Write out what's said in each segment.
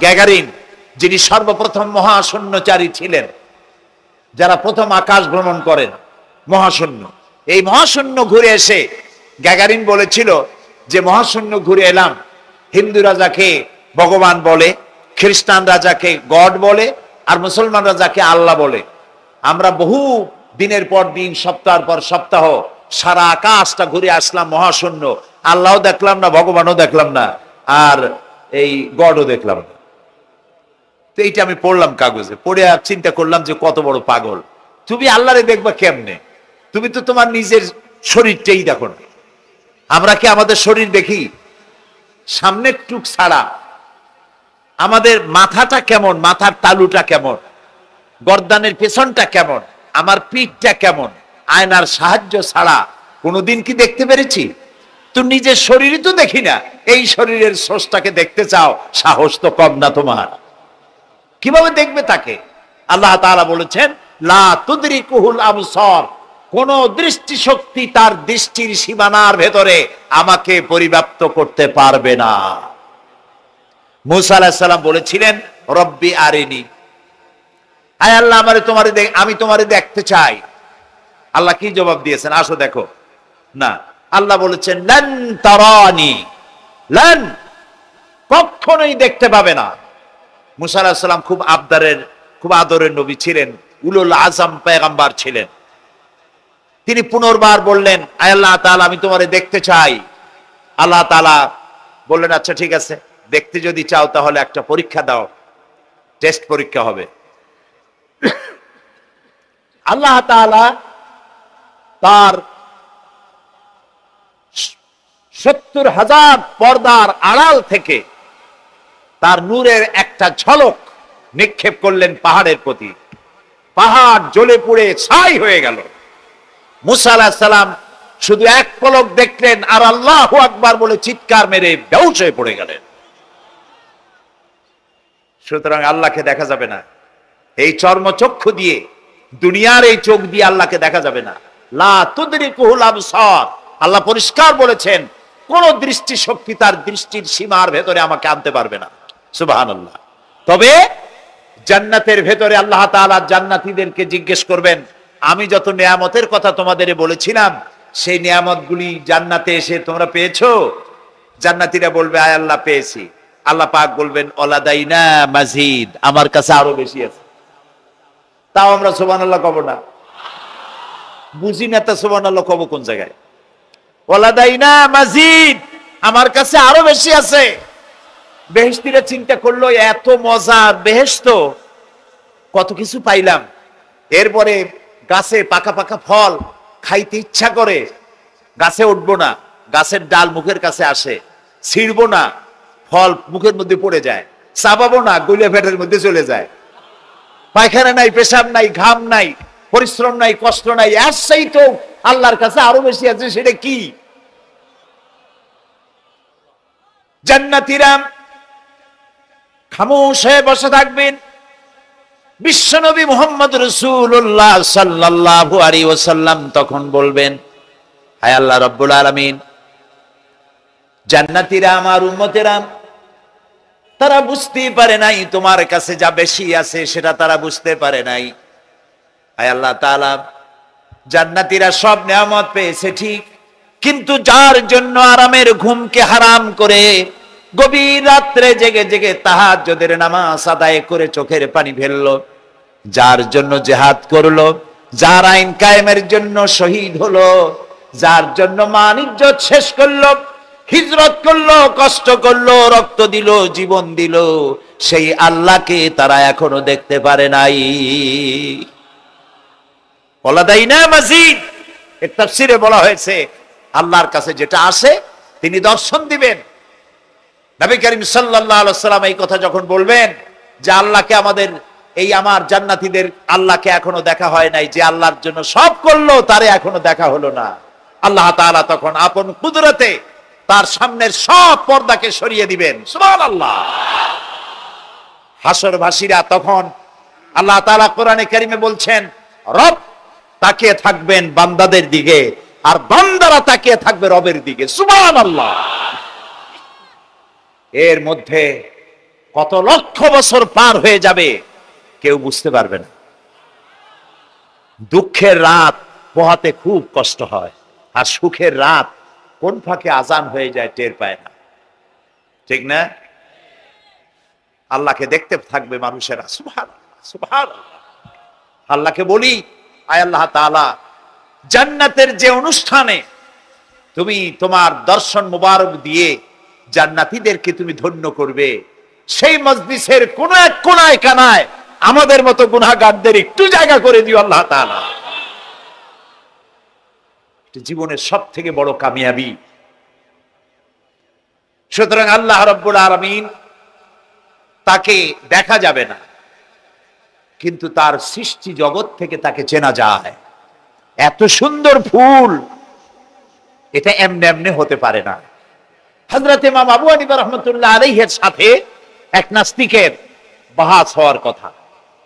Gagarin, যিনি সর্বপ্রথম মহাশূন্যচারী ছিলেন, যারা প্রথম আকাশ ভ্রমণ করেন মহাশূন্য, এই মহাশূন্য ঘুরে এসে গ্যাগারিন বলেছিল যে মহাশূন্য ঘুরে এলাম, হিন্দু রাজাকে ভগবান বলে, খ্রিস্টান রাজাকে গড বলে, আর মুসলমান রাজাকে আল্লাহ বলে। আমরা বহু দিনের পর দিন, সপ্তাহের পর সপ্তাহ সারা আকাশটা ঘুরে আসলাম মহাশূন্য, আল্লাহও দেখলাম না, ভগবানও দেখলাম না, আর এই গডও দেখলাম না। তো এইটা আমি পড়লাম কাগজে, পড়ে আর চিন্তা করলাম যে কত বড় পাগল তুমি, আল্লাহরে দেখবা কেমনে? তুমি তো তোমার নিজের শরীরটাই দেখো না। আমরা কি আমাদের শরীর দেখি? সামনের টুক ছাড়া আমাদের মাথাটা কেমন, মাথার তালুটা কেমন, গর্দানের পেছনটা কেমন, আমার পিঠটা কেমন, আয়নার সাহায্য ছাড়া কোনোদিন কি দেখতে পেরেছি? তো নিজের শরীরই তো দেখি না, এই শরীরের স্রষ্টাকে দেখতে চাও, সাহস তো কম না তোমার। কিভাবে দেখবে তাকে? আল্লাহ তাআলা বলেছেন লা তুদরিকুহুল আবসার, কোন দৃষ্টি শক্তি তার দৃষ্টির সীমানার ভেতরে আমাকে পরিব্যাপ্ত করতে পারবে না। মুসা আলাইহিস সালাম বলেছিলেন রব্বি আরিনি, আয় আল্লাহ আমি তোমারে দেখতে চাই। আল্লাহ কি জবাব দিয়েছেন? আসো দেখো না। আল্লাহ বলেছেন লান তারানি, লান, কখনোই দেখতে পাবে না। মুসা আলাইহিস সালাম খুব আদরের নবী ছিলেন, উলুল আযম পয়গম্বর ছিলেন। তিনি পুনর্বার বললেন আয় আল্লাহ তাআলা আমি তোমারে দেখতে চাই। আল্লাহ তাআলা বললেন আচ্ছা ঠিক আছে, দেখতে যদি চাও তাহলে একটা পরীক্ষা দাও, টেস্ট পরীক্ষা হবে। আল্লাহ তাআলা তার 70,000 পর্দার আড়াল থেকে তার নূরের একটা ঝলক নিক্ষেপ করলেন পাহাড়ের প্রতি। পাহাড় জ্বলে পুড়ে ছাই হয়ে গেল। মুসা আলাইহিস সালাম শুধু এক পলক দেখলেন আর আল্লাহু আকবার বলে চিৎকার মেরে বেহুশ হয়ে পড়ে গেলেন। সুতরাং আল্লাহকে দেখা যাবে না এই চর্মচক্ষু দিয়ে, দুনিয়ার এই চোখ দিয়ে আল্লাহকে দেখা যাবে না। লা তুদরিকুহুল আবসার, আল্লাহ পরিষ্কার বলেছেন কোন দৃষ্টি শক্তি তার দৃষ্টির সীমার ভেতরে আমাকে আনতে পারবে না। সুবহানাল্লাহ। তবে জান্নাতের ভেতরে আল্লাহ তাআলা জান্নাতীদেরকে জিজ্ঞেস করবেন, আমি যত নিয়ামতের কথা তোমাদের বলেছিলাম সেই নিয়ামতগুলি জান্নাতে এসে তোমরা পেয়েছো? জান্নাতীরা বলবে আয় আল্লাহ পেয়েছি। আল্লাহ পাক বলবেন ওয়ালাদাইনা মাজিদ, আমার কাছে আরো বেশি আছে। তাও আমরা সুবহানাল্লাহ কব না, বুঝি না। তা সুবহানাল্লাহ কব কোন জায়গায়? ওয়ালাদাইনা মাজিদ, আমার কাছে আরো বেশি আছে। বেহেশতীরা চিন্তা করলো এত মজার বেহেশত, কত কিছু পাইলাম, এরপরে গাছে পাকা পাকা ফল খাইতে ইচ্ছা করে, গাছে উঠবো না, গাছের ডাল মুখের কাছে আসে, ছিড়বো না, ফল মুখের মধ্যে পড়ে যায়, চাবাবো না, গলে পেটের মধ্যে চলে যায়। পায়খানা নাই, পেশাব নাই, ঘাম নাই, পরিশ্রম নাই, কষ্ট নাই, এর সেই তো আল্লাহর কাছে আরো বেশি আছে। সেটা কি? জান্নাতীরা খামোশ হয়ে বসে থাকবেন। বিশ্বনবী মুহাম্মদ রাসূলুল্লাহ সাল্লাল্লাহু আলাইহি ওয়াসাল্লাম তখন বলবেন হায় আল্লাহ রাব্বুল আলামিন, জান্নাতীরা আমার উম্মতেরা তারা বুঝতেই পারে নাই তোমার কাছে যা বেশি আছে সেটা তারা বুঝতে পারে নাই। হায় আল্লাহ তাআলা, জান্নাতীরা সব নিয়ামত পেয়েছে ঠিক, কিন্তু যার জন্য আরামের ঘুমকে হারাম করে গভীর রাত্রে জেগে জেগে তাহাজ্জুদের নামাজ আদায় করে চোখের পানি ফেললো, যার জন্য জিহাদ করলো, যার আইন কায়েমের জন্য শহীদ হলো, যার জন্য মান ইজ্জত শেষ করলো, হিজরত করলো, কষ্ট করলো, রক্ত দিল, জীবন দিল, সেই আল্লাহকে তারা এখনো দেখতে পারে নাই। ওয়ালাদাইনা মাজিদ, এর তাফসীরে বলা হয়েছে আল্লাহর কাছে যেটা আসে তিনি দর্শন দিবেন। নবী করিম সাল্লাল্লাহু আলাইহি ওয়াসাল্লাম এই কথা যখন বলবেন যে আল্লাহকে আমাদের এই আমার জান্নাতীদের আল্লাহকে এখনো দেখা হয় নাই, যে আল্লাহর জন্য সব করলো তারে এখনো দেখা হলো না, আল্লাহ তাআলা তখন আপন কুদরতে তার সামনের সব পর্দাকে সরিয়ে দিবেন। সুবহানাল্লাহ। হাসরবাসীরা তখন আল্লাহ তাআলা কোরআনে কারিমে বলছেন রব তাকিয়ে থাকবেন বান্দাদের দিকে আর বান্দারা তাকিয়ে থাকবে রবের দিকে। সুবহানাল্লাহ। এর মধ্যে কত লক্ষ বছর পার হয়ে যাবে কেউ বুঝতে পারবে না। দুঃখের রাত পোহাতে খুব কষ্ট হয়, আর সুখের রাত কোন ফাঁকে আজান হয়ে যায় টের পায় না, ঠিক না? আল্লাহকে দেখতে থাকবে মানুষেরা, সুবহানাল্লাহ সুবহানাল্লাহ। আল্লাহকে বলি, আয় আল্লাহ তাআলা, জান্নাতের যে অনুষ্ঠানে তুমি তোমার দর্শন মুবারক দিয়ে জান্নাতীদেরকে তুমি ধন্য করবে, সেই মজলিসের কোন এক কোনায় কানায় আমাদের মতো গুনাহগারদের একটু জায়গা করে দিও আল্লাহ তাআলা। জীবনের সব থেকে বড় কামিয়াবি। সুতরাং আল্লাহ রাব্বুল আলামিন, তাকে দেখা যাবে না, কিন্তু তার সৃষ্টি জগৎ থেকে তাকে চেনা যায়। এত সুন্দর ফুল, এটা এমনি এমনি হতে পারে না। হযরত ইমাম আবু হানিফা রাহমাতুল্লাহ আলাইহির সাথে এক নাস্তিকের বাহাস হওয়ার কথা।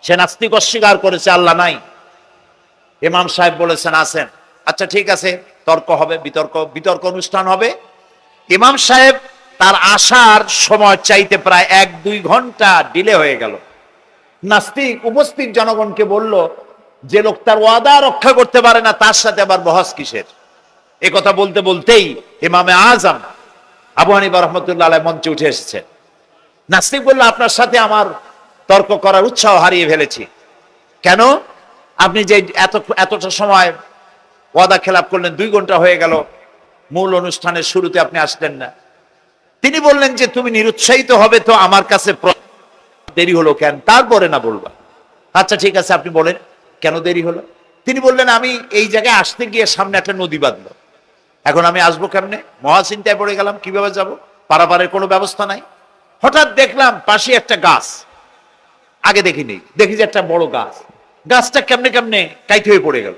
সে নাস্তিক অস্বীকার করেছে আল্লাহ নাই। ইমাম সাহেব বলেছেন আছেন। আচ্ছা ঠিক আছে, তর্ক হবে, বিতর্ক অনুষ্ঠান হবে। ইমাম সাহেব তার আসার সময় চাইতে প্রায় 1-2 ঘন্টা ডিলে হয়ে গেল। নাস্তিক উপস্থিত জনগণকে বলল, যে লোক তার ওয়াদা রক্ষা করতে পারে না তার সাথে আবার বহস কিসের? এ কথা বলতে বলতেই ইমামে আজম আবু হানিফা রাহমাতুল্লাহ আলাইহি মঞ্চে উঠে এসেছেন। নাস্তিক বলল, আপনার সাথে আমার তর্ক করার উৎসাহ হারিয়ে ফেলেছি। কেন? আপনি যে এতটা সময় ওয়াদা খেলাপ করলেন, 2 ঘন্টা হয়ে গেল, মূল অনুষ্ঠানের শুরুতে আপনি আসলেন না। তিনি বললেন যে তুমি নিরুৎসাহিত হবে তো আমার কাছে দেরি হলো কেন, তারপরে না বলবা। আচ্ছা ঠিক আছে, আপনি বলেন কেন দেরি হলো। তিনি বললেন, আমি এই জায়গায় আসতে গিয়ে সামনে একটা নদী বাঁধলো, এখন আমি আসবো কেমনে? মহাচিন্তায় পড়ে গেলাম, কিভাবে যাব? পারাপারের কোনো ব্যবস্থা নাই। হঠাৎ দেখলাম পাশে একটা গাছ, আগে দেখিনি, দেখি যে একটা বড় গাছ। গাছটা কেমনে কেমনে কাইতে হয়ে পড়ে গেল,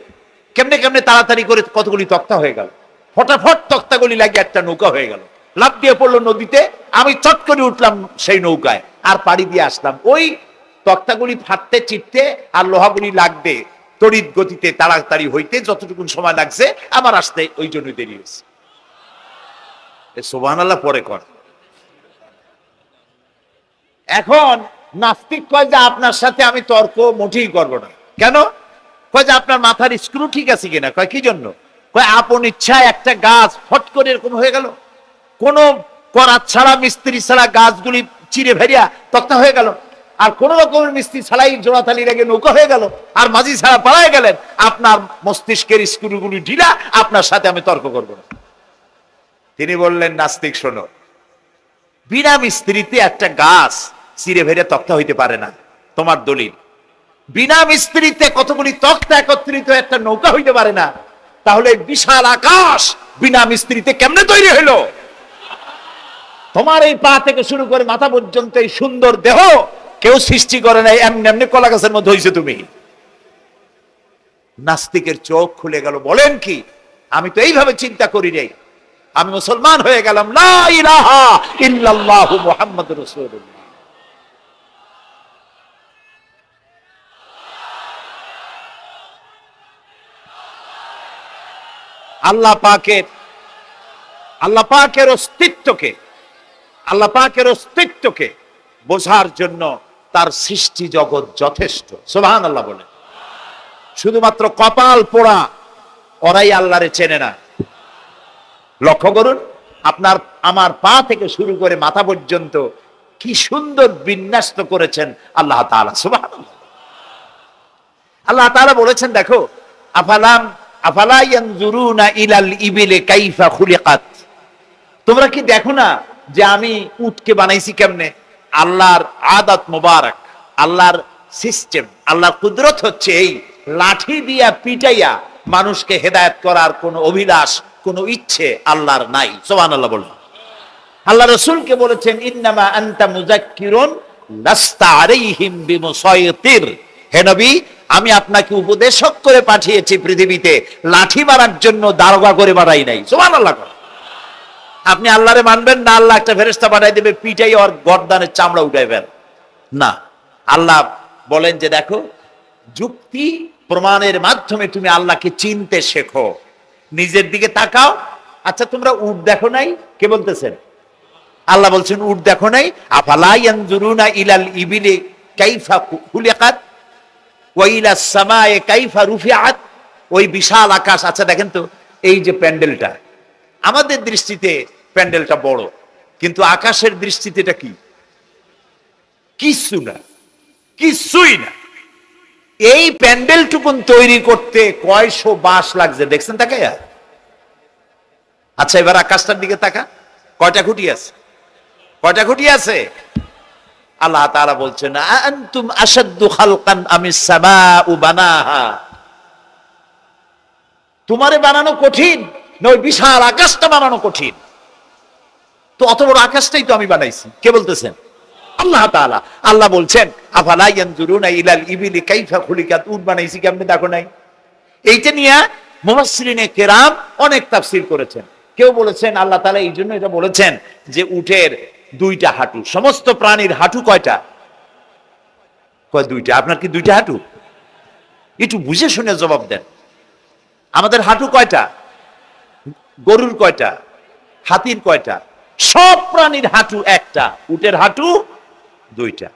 কেমনে কেমনে তাড়াতাড়ি করে কতগুলি তক্তা হয়ে গেল, ফটাফট তক্তাগুলি লাগিয়ে একটা নৌকা হয়ে গেল, লাফ দিয়ে পড়লো নদীতে। আমি চট করে উঠলাম সেই নৌকায়, আর পাড়ি দিয়ে আসলাম। ওই তক্তাগুলি ফাটতে চিটতে আর লোহাগুলি লাগবে তড়িৎ গতিতে তাড়াতাড়ি হইতে যতটুকু সময় লাগছে আমার আসতে ওই জন্য দেরি হয়েছে। সুবহানাল্লাহ পরে কর। এখন নাস্তিক কয় যে আপনার সাথে আমি তর্ক মোটেই করবো না। কেন? কয় যে আপনার মাথার স্ক্রু ঠিক আছে কিনা। কয় কি জন্য? কয় আপন ইচ্ছায় একটা গাছ ফট করে এরকম হয়ে গেল, কোন করাত ছাড়া মিস্ত্রি ছাড়া গাছগুলি চিরে ভেরিয়া তক্তা হয়ে গেল, আর কোন রকমের মিস্ত্রি ছাড়াই জোড়াতালি লেগে নৌকা হয়ে গেল, আর মাঝি ছাড়া পালায় গেলেন। আপনার মস্তিষ্কের স্ক্রুগুলি ঢিলা, আপনার সাথে আমি তর্ক করবো না। তিনি বললেন, নাস্তিক শোনো, বিনা মিস্ত্রিতে একটা গাছ চিরে ভেরে তক্তা হইতে পারে না, তোমার দলিল। বিনা মিস্ত্রিতে কতগুলি তক্তা একত্রিত একটা নৌকা হইতে পারে না, তাহলে বিশাল আকাশ বিনা মিস্ত্রিতে কেমনে তৈরি হইল? তোমার এই পা থেকে শুরু করে মাথা পর্যন্ত এই সুন্দর দেহ কেউ সৃষ্টি করে নাই, এমনি এমনি কলা গাছের মধ্যে হইছে তুমি। নাস্তিকের চোখ খুলে গেল। বলেন কি? আমি তো এইভাবে চিন্তা করি নাই, আমি মুসলমান হয়ে গেলাম। লা ইলাহা ইল্লাল্লাহু মুহাম্মাদুর রাসূলুল্লাহ। আল্লাহ পাকের অস্তিত্বকে বোঝার জন্য তার সৃষ্টি জগৎ যথেষ্ট। সুবহানাল্লাহ বলে। শুধুমাত্র কপাল পোড়া ওরাই আল্লাহরে চেনে না। লক্ষ্য করুন, আপনার আমার পা থেকে শুরু করে মাথা পর্যন্ত কি সুন্দর বিন্যাস করেছেন আল্লাহ তাআলা। সুবহানাল্লাহ। আল্লাহ তাআলা বলেছেন, দেখো, আফালা ইয়ানজুরুনা ইলাল ইবিলি কাইফা খুলিকাত। তোমরা কি দেখো না যে আমি উটকে বানাইছি কেমনে? আল্লাহর আদাত মোবারক, আল্লাহর সিস্টেম, আল্লাহর কুদরত হচ্ছে এই লাঠি দিয়া পিটাইয়া মানুষকে হেদায়েত করার কোন অভিলাষ, কোন ইচ্ছে আল্লাহর নাই। সুবহানাল্লাহ বলুন। আল্লাহ রাসূলকে বলেছেন, ইন্নামা আনতা মুযাক্কিরুন লাস্তা আলাইহিম বিমুসাইতির। হে নবী, আমি আপনাকে উপদেশক করে পাঠিয়েছি পৃথিবীতে, লাঠি মারার জন্য দারোগা করে পাঠাই নাই। সুবহানাল্লাহ। আপনি আল্লাহরে মানবেন না, আল্লাহ একটা ফেরেশতা পাঠাই দেবে পিটাই ওর গর্দানের চামড়া উঠাইবেন না। আল্লাহ বলেন যে দেখো, যুক্তি প্রমাণের মাধ্যমে তুমি আল্লাহকে চিনতে শেখো। নিজের দিকে তাকাও। আচ্ছা, তোমরা উট দেখো নাই? কে বলতেছেন? আল্লাহ বলছেন উট দেখো নাই, আফালা ইয়ানজুরুনা ইলাল ইবিলি কাইফা খুলিকাত ওয়া ইলাস সামায়ে কাইফা রুফিআত। ওই বিশাল আকাশ। আচ্ছা দেখেন তো, এই যে প্যান্ডেলটা, আমাদের দৃষ্টিতে প্যান্ডেলটা বড়, কিন্তু আকাশের দৃষ্টিতে এটা কি? কিছু না, কিছুই না। এই প্যান্ডেলটুকুন তৈরি করতে কয়শো বাঁশ লাগছে দেখছেন তাকাইয়া? আচ্ছা এবার আকাশটার দিকে তাকা, কয়টা খুঁটি আছে? কয়টা খুঁটি আছে? আল্লাহ তাআলা বলছেন আনতুম আশাদ্দু খালকান আমিস সামাউ বানাহা। তোমারে বানানো কঠিন না ওই বিশাল আকাশটা বানানো কঠিন? তো অত বড় আকাশটাই তো আমি বানাইছি। কে বলতেছেন? আল্লাহ তাআলা। আল্লাহ বলছেন আফালা ইয়ানজুরুনা ইলাল ইবিলি কাইফা খুলিকাত। উট বানাইছি কেমনে দেখো নাই? এইটা নিয়ে মুফাসসিরিনে কেরাম অনেক তাফসীর করেছেন। কেউ বলেছেন আল্লাহ তাআলা এই জন্য এটা বলেছেন যে উটের দুইটা হাঁটু। সমস্ত প্রাণীর হাঁটু কয়টা? কয় দুইটা। আপনার কি দুইটা হাঁটু? একটু বুঝে শুনে জবাব দেন। আমাদের হাঁটু কয়টা? গরুর কয়টা? হাতির কয়টা? সব প্রাণীর হাঁটু একটা, উটের হাঁটু দুইটা।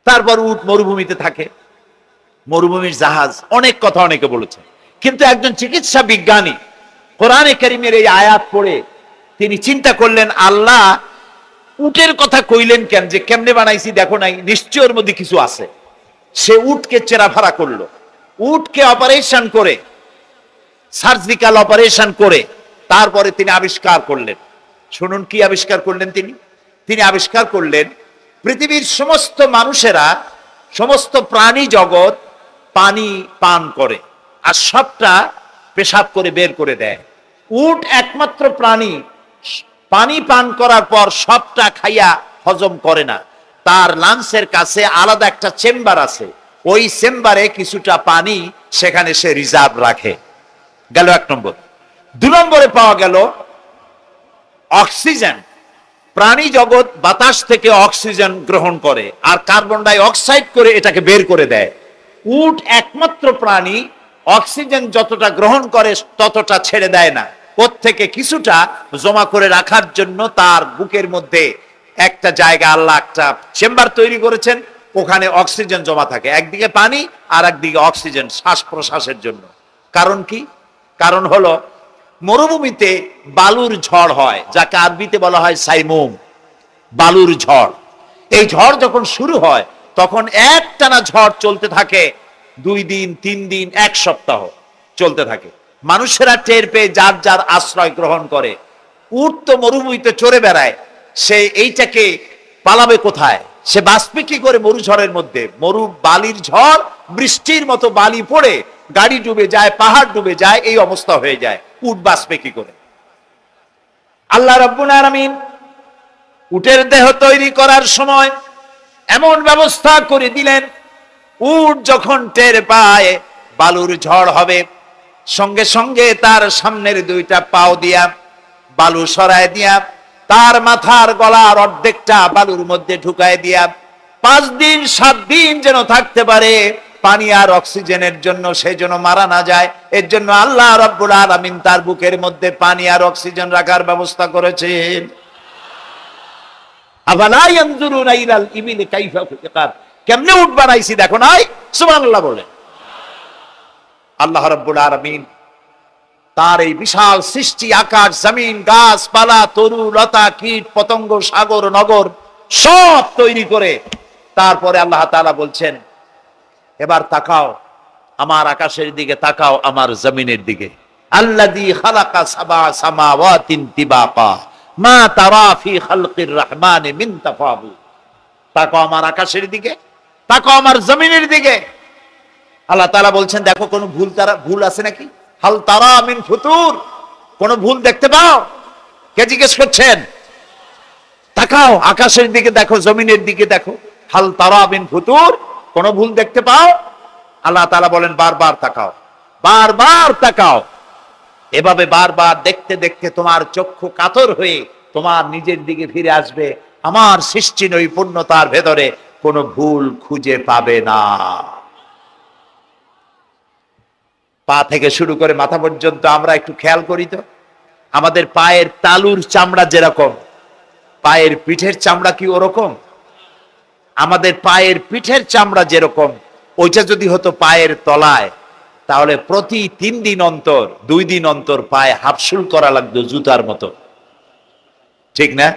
তারপর উট মরুভূমিতে থাকে, মরুভূমির জাহাজ, অনেক কথা অনেকে বলেছে। কিন্তু একজন চিকিৎসা বিজ্ঞানী কোরআনে কারীমের এই আয়াত পড়ে তিনি চিন্তা করলেন আল্লাহ উটের কথা কইলেন কেন, যে কেমনে বানাইছি দেখো নাই, নিশ্চয় ওর মধ্যে কিছু আছে। সে উটকে চেরাফারা করলো, উটকে অপারেশন করে, সার্জিক্যাল অপারেশন করে তারপরে তিনি আবিষ্কার করলেন। শুনুন কি আবিষ্কার করলেন তিনি? তিনি আবিষ্কার করলেন পৃথিবীর সমস্ত মানুষেরা, সমস্ত প্রাণী জগৎ পানি পান করে আর সবটা পেশাব করে বের করে দেয়। উট একমাত্র প্রাণী পানি পান করার পর সবটা খাইয়া হজম করে না। তার লাঞ্চের কাছে আলাদা একটা চেম্বার আছে, ওই চেম্বারে কিছুটা পানি সেখানে সে রিজার্ভ রাখে। গেল এক নম্বর। দুই নম্বরে পাওয়া গেল অক্সিজেন। প্রাণী জগৎ বাতাস থেকে অক্সিজেন গ্রহণ করে আর কার্বন ডাই অক্সাইড করে এটাকে বের করে দেয়। উট একমাত্র প্রাণী অক্সিজেন যতটা গ্রহণ করে ততটা ছেড়ে দেয় না, ওর থেকে কিছুটা জমা করে রাখার জন্য তার বুকের মধ্যে একটা জায়গা আল্লাহ একটা চেম্বার তৈরি করেছেন, ওখানে অক্সিজেন জমা থাকে, একদিকে পানি আর একদিকে অক্সিজেন শ্বাস প্রশ্বাসের জন্য। কারণ কি? কারণ হলো মরুভূমিতে বালুর ঝড় হয়, যাকে আরবিতে বলা হয় সাইমুম, বালুর ঝড়। এই ঝড় যখন শুরু হয় তখন একটানা ঝড় চলতে থাকে 2 দিন 3 দিন 1 সপ্তাহ চলতে থাকে। মানুষেরা টের পেয়ে যার যার আশ্রয় গ্রহণ করে। উট তো মরুভূমিতে চড়ে বেড়ায়, সে এইটাকে পালাবে কোথায়? সে বাঁচবে কি করে মরু ঝড়ের মধ্যে? মরু বালির ঝড়, বৃষ্টির মতো বালি পড়ে গাড়ি ডুবে যায়, পাহাড় ডুবে যায়, এই অবস্থা হয়ে যায়। উট বাঁচবে কি করে? আল্লাহ রাব্বুল আলামিন উটের দেহ তৈরি করার সময় এমন ব্যবস্থা করে দিলেন, উট যখন টের পায় বালুর ঝড় হবে, সঙ্গে সঙ্গে তার সামনের 2টা পাও দিয়া বালু সরায় দিয়া তার মাথার গলার অর্ধেকটা বালুর মধ্যে ঢুকায় দিয়া 5 দিন 7 দিন যেন থাকতে পারে, পানি আর অক্সিজেনের জন্য, সে যেন মারা না যায়। এর জন্য আল্লাহ রাব্বুল আলামিন তার বুকের মধ্যে পানি আর অক্সিজেন রাখার ব্যবস্থা করেছেন। আফালা ইয়ানজুরুনা ইলাল ইবিলি কাইফা খুলিকাত। কেমনে উট বানাইছি দেখো নাই? সুবহানাল্লাহ বলে। আল্লাহ রাব্বুল আলামিন তার এই বিশাল সৃষ্টি, আকাশ জমিন গাছপালা তরু লতা কীট পতঙ্গ সাগর নগর সব তৈরি করে তারপরে আল্লাহ তাআলা বলছেন এবার তাকাও আমার আকাশের দিকে, তাকাও আমার জমিনের দিকে। আল্লাযী খালাকা সাবা সামাওয়াতিন তিবাকা মা তারা ফি খালকির রহমানি মিন তাফাউত। তাকাও আমার আকাশের দিকে, তাকাও আমার জমিনের দিকে। আল্লাহ তাআলা বলছেন দেখো কোনো ভুল আছে নাকি? হাল তারা মিন ফুতুর, কোন ভুল দেখতে পাও? কে জিজ্ঞেস করছেন? তাকাও আকাশের দিকে, দেখো জমিনের দিকে, দেখো হাল তারা মিন ফুতুর, কোন ভুল দেখতে পাও? আল্লাহ তাআলা বলেন বারবার তাকাও, বারবার তাকাও। এভাবে বারবার দেখতে দেখতে তোমার চক্ষু কাতর হয়ে তোমার নিজের দিকে ফিরে আসবে। আমার সৃষ্টি নৈপুণ্যতার ভেতরে কোনো ভুল খুঁজে পাবে না। পা থেকে শুরু করে মাথা পর্যন্ত আমরা একটু খেয়াল করি তো, আমাদের পায়ের তালুর চামড়া যেরকম পায়ের পিঠের চামড়া কি ওরকম? আমাদের পায়ের পিঠের চামড়া যেরকম, ওইটা যদি হতো পায়ের তলায়, তাহলে প্রতি 3 দিন অন্তর 2 দিন অন্তর পায়ে হাফসুল করা লাগতো জুতার মতো, ঠিক না?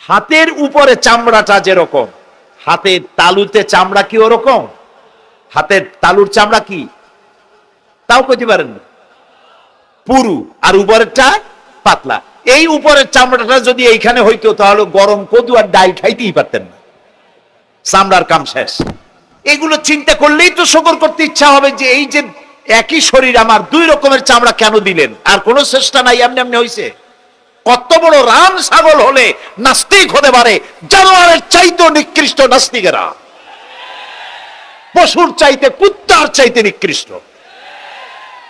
হাতের উপরে চামড়াটা যেরকম, হাতের তালুতে চামড়া কি ওরকম? হাতের তালুর চামড়া কি তাও কইতে পারেন না, পুরু, আর উপরেরটা পাতলা। এই উপরের চামড়াটা যদি এইখানে হইতো তাহলে গরম কদু আর ডাল খাইতেই পারতেন না, চামড়ার কাম শেষ। এগুলো চিন্তা করলেই তো শকর করতে ইচ্ছা হবে যে এই যে একই শরীর আমার 2 রকমের চামড়া কেন দিলেন? আর কোনো চেষ্টা নাই, এমনি এমনি হইছে। কত বড় রাম ছাগল হলে নাস্তিক হতে পারে, জানোয়ারের চাইতে নিকৃষ্ট নাস্তিকেরা, পশুর চাইতে কুত্তার চাইতে নিকৃষ্ট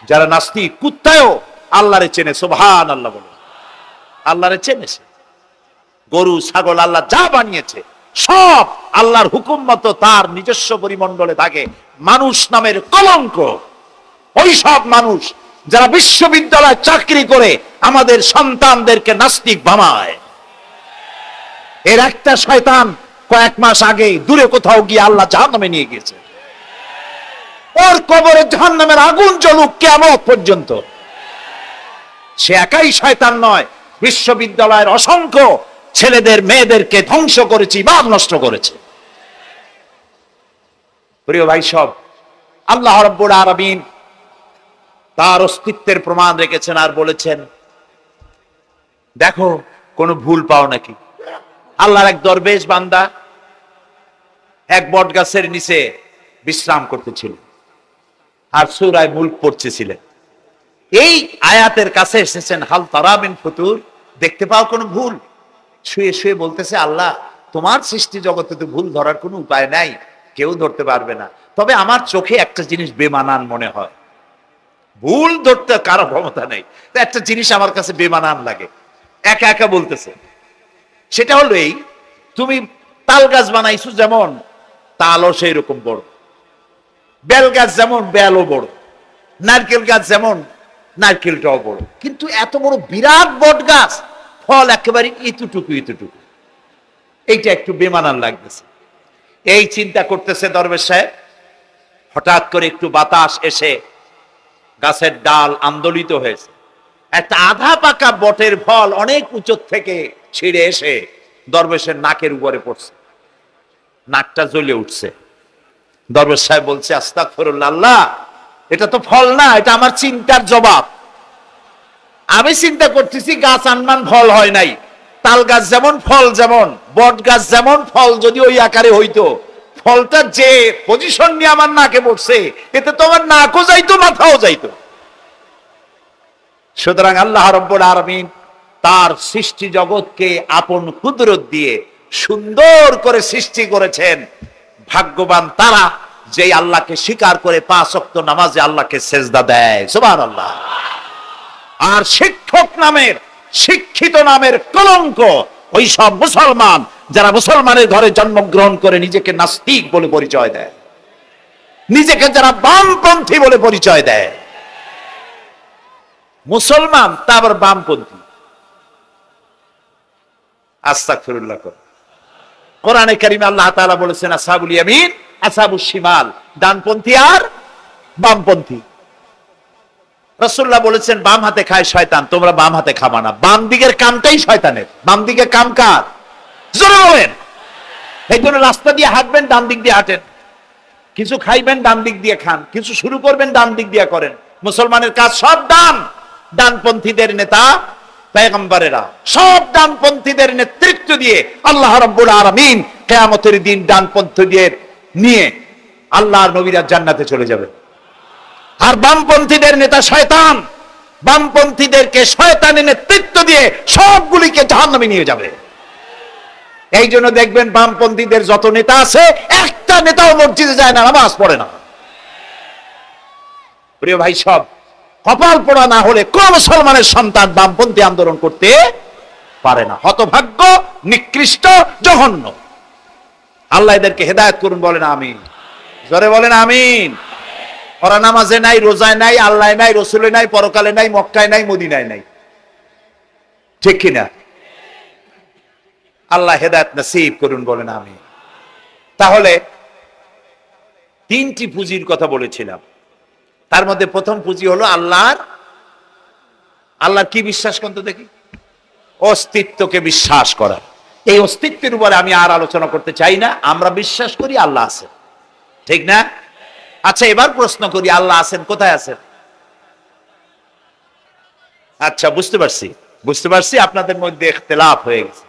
যারা নাস্তিক। কুত্তায়ও আল্লাহরে চেনে, সুবহানাল্লাহ বলে, আল্লাহরে চেনেছে। গরু ছাগল আল্লাহ যা বানিয়েছে সব আল্লাহর হুকুম মতো তার নিজস্ব পরিমণ্ডলে থাকে। মানুষ নামের কলঙ্ক ওই সব মানুষ যারা বিশ্ববিদ্যালয়ে চাকরি করে আমাদের সন্তানদেরকে নাস্তিক বানায়। এর একটা শয়তান কয়েক মাস আগে দূরে কোথাও গিয়ে আল্লাহ জাহান্নামে নিয়ে গিয়েছে। ওর কবরে জাহান্নামের আগুন জ্বলুক কিয়ামত পর্যন্ত। সে একাই শয়তান নয়, বিশ্ববিদ্যালয়ের অসংখ্য ছেলেদের মেয়েদেরকে ধ্বংস করেছে, ইমান নষ্ট করেছে। প্রিয় ভাই সব, আল্লাহ রাব্বুল আলামিন তার অস্তিত্বের প্রমাণ রেখেছেন আর বলেছেন, দেখো কোনো ভুল পাও নাকি। আল্লাহর এক দরবেশ বান্দা এক বট গাছের নিচে বিশ্রাম করতেছিল আর সূরা মুলক পড়তেছিলেন। এই আয়াতের কাছে এসেছেন, হাল তারা মিন ফুতুর, দেখতে পাও কোনো ভুল? শুয়ে শুয়ে বলতেছে, আল্লাহ তোমার সৃষ্টি জগতে তো ভুল ধরার কোনো উপায় নাই, কেউ ধরতে পারবে না, তবে আমার চোখে একটা জিনিস বেমানান মনে হয়। ভুল ধরতে কারো ক্ষমতা নেই, তো একটা জিনিস আমার কাছে বেমানান লাগে। একা একা বলতেছে, সেটা হলো এই, তুমি তাল গাছ বানাইছো যেমন, তালও সেই রকম বড়, বেল গাছ যেমন বেলও বড়, নারকেল গাছ যেমন নারকেলটাও বড়, কিন্তু এত বড় বিরাট বট গাছ ফল একেবারে এতটুকু এতটুকু, এইটা একটু বেমানান লাগতেছে। এই চিন্তা করতেছে দরবেশ সাহেব, হঠাৎ করে একটু বাতাস এসে গাছের ডাল আন্দোলিত হয়েছে, একটা আধা পাকা বটের ফল অনেক উঁচু থেকে ছিঁড়ে এসে দরবেশের নাকের উপরে পড়ছে, নাকটা জ্বলে উঠছে। দরবেশ সাহেব বলছে, আস্তাগফিরুল্লাহ, আল্লাহ এটা তো ফল না, এটা আমার চিন্তার জবাব। আমি চিন্তা করতেছি গাছ আনমান ফল হয় নাই, তাল গাছ যেমন ফল যেমন, বট গাছ যেমন ফল যদি ওই আকারে হইতো, ফলটা যে পজিশন নিয়ে আমার নাকে পড়ছে, এতে তো আমার নাকও যাইতো মাথাও যাইতো। সুতরাং আল্লাহ রাব্বুল আলামিন তার সৃষ্টি জগৎকে আপন কুদরত দিয়ে সুন্দর করে সৃষ্টি করেছেন। ভাগ্যবান তারা যে আল্লাহকে স্বীকার করে 5 ওয়াক্ত নামাজে আল্লাহকে সেজদা দেয়, সুবহানাল্লাহ। আর শিক্ষক নামের, শিক্ষিত নামের কলঙ্ক ওই সব মুসলমান যারা মুসলমানের ঘরে জন্মগ্রহণ করে নিজেকে নাস্তিক বলে পরিচয় দেয়, নিজেকে যারা বামপন্থী বলে পরিচয় দেয়। মুসলমান তা আবার বামপন্থী, আস্তাগফিরুল্লাহ। কোরআনে কারিমে আল্লাহ তাআলা বলেছেন, আসহাবুল ইয়ামিন আসহাবুশ শিমাল, ডানপন্থী আর বামপন্থী। রাসূলুল্লাহ বলেছেন, বাম হাতে খায় শয়তান, তোমরা বাম হাতে খাবা না। বাম দিকের কামটাই শয়তানের, বাম দিকের কাম কার? জোরে বলেন। এই জন্য রাস্তা দিয়ে হাঁটবেন ডান দিক দিয়ে হাঁটেন, কিছু খাইবেন ডান দিক দিয়ে খান, কিছু শুরু করবেন ডান দিক দিয়ে করেন। মুসলমানের কাজ সব ডান, ডানপন্থীদের নেতা পয়গম্বরেরা সব ডানপন্থীদের নেতৃত্ব দিয়ে আল্লাহ রাব্বুল আলামিন কিয়ামতের দিন ডানপন্থীদের নিয়ে আল্লাহর নবীরা জান্নাতে চলে যাবে। আর বামপন্থীদের নেতা শয়তান, বামপন্থীদেরকে শয়তানের নেতৃত্ব দিয়ে সবগুলিকে জাহান্নামে নিয়ে যাবে। এই জন্য দেখবেন বামপন্থীদের যত নেতা আছে, একটা নেতাও মসজিদে যায় না, নামাজ পড়ে না। প্রিয় ভাই সব, কপাল পোড়া না হলে কোন মুসলমানের সন্তান বামপন্থী আন্দোলন করতে পারে না। হতভাগ্য, নিকৃষ্ট, জঘন্য। আল্লাহ এদেরকে হেদায়েত করুন, বলেন আমিন। জোরে বলেন আমিন। ওরা নামাজে নাই, রোজায় নাই, আল্লাহ নাই, রসুলে নাই, পরকালে নাই, মক্কায় নাই, মদিনায় নাই, ঠিক কিনা? আল্লাহ হেদায়েত নসিব করুন, বলেন আমিন। তাহলে তিনটি পুঁজির কথা বলেছিলাম, তার মধ্যে প্রথম পুঁজি হলো আল্লাহর কি বিশ্বাস করতে দেখি? অস্তিত্বকে বিশ্বাস করা। এই অস্তিত্বের উপরে আমি আর আলোচনা করতে চাই না। আমরা বিশ্বাস করি আল্লাহ আছেন, ঠিক না? আচ্ছা, এবার প্রশ্ন করি, আল্লাহ আছেন, কোথায় আছেন? আচ্ছা, বুঝতে পারছি আপনাদের মধ্যে ইখতিলাফ হয়ে গেছে।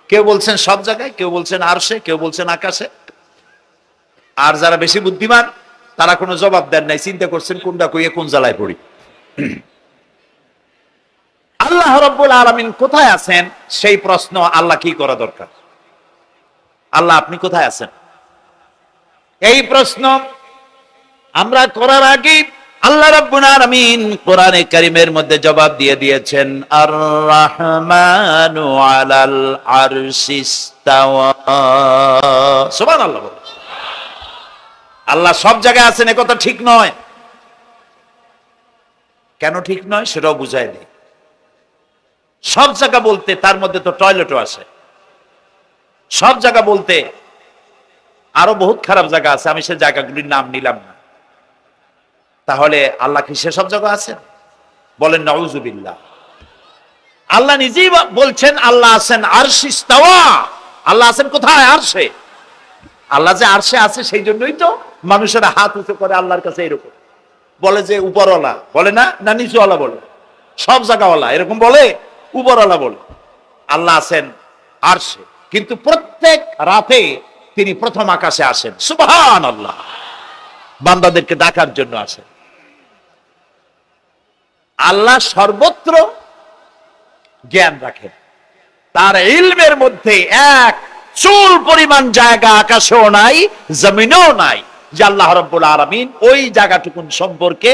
কেউ বলছেন সব জায়গায়, কেউ বলছেন আরশে, কেউ বলছেন আকাশে। আর যারা বেশি বুদ্ধিমান তারা কোনো জবাব দেন নাই, চিন্তা করছেন কোনটা কইয়ে কোন জ্বালায় পড়ি। আল্লাহ রাব্বুল আলামিন কোথায় আছেন সেই প্রশ্ন আল্লাহ কি করা দরকার? আল্লাহ আপনি কোথায় আছেন, এই প্রশ্ন আমরা করার আগে আল্লাহ রাব্বুল আলামিন কোরআনে কারীমের মধ্যে জবাব দিয়ে দিয়েছেন, আর রাহমানু আলাল আরশিস ইসতাওয়া। সুবহানাল্লাহ। আল্লাহ সব জায়গায় আছেন এ কথা ঠিক নয়। কেন ঠিক নয় সেটাও বুঝাই দেই। সব জায়গা বলতে তার মধ্যে তো টয়লেটও আছে। সব জায়গা বলতে আরো বহুত খারাপ জায়গা আছে, আমি সে জায়গাগুলির নাম নিলাম না। তাহলে আল্লাহ কি সেসব জায়গা আছেন? বলেন নাউজুবিল্লাহ। আল্লাহ নিজেই বলছেন আল্লাহ আছেন আরশে ইসতাওয়া। আল্লাহ আছেন কোথায়? আরশে। আল্লাহ যে আরশে আছে সেই জন্যই তো মানুষেরা হাত উঁচু করে আল্লাহর কাছে, এরকম বলে যে উপরওয়ালা, বলে না, না নিচুওয়ালা বলে, সব জায়গাওয়ালা এরকম বলে, উপরওয়ালা বলে। আল্লাহ আছেন আরশে, কিন্তু প্রত্যেক রাতে তিনি প্রথম আকাশে আসেন। সুবহানাল্লাহ। বান্দাদেরকে ডাকার জন্য আসেন। আল্লাহ সর্বত্র জ্ঞান রাখেন। তার ইলমের মধ্যে এক চুল পরিমাণ জায়গা আকাশেও নাই, জমিনেও নাই যে আল্লাহ রাব্বুল আলামিন ওই জায়গাটুকুন সম্পর্কে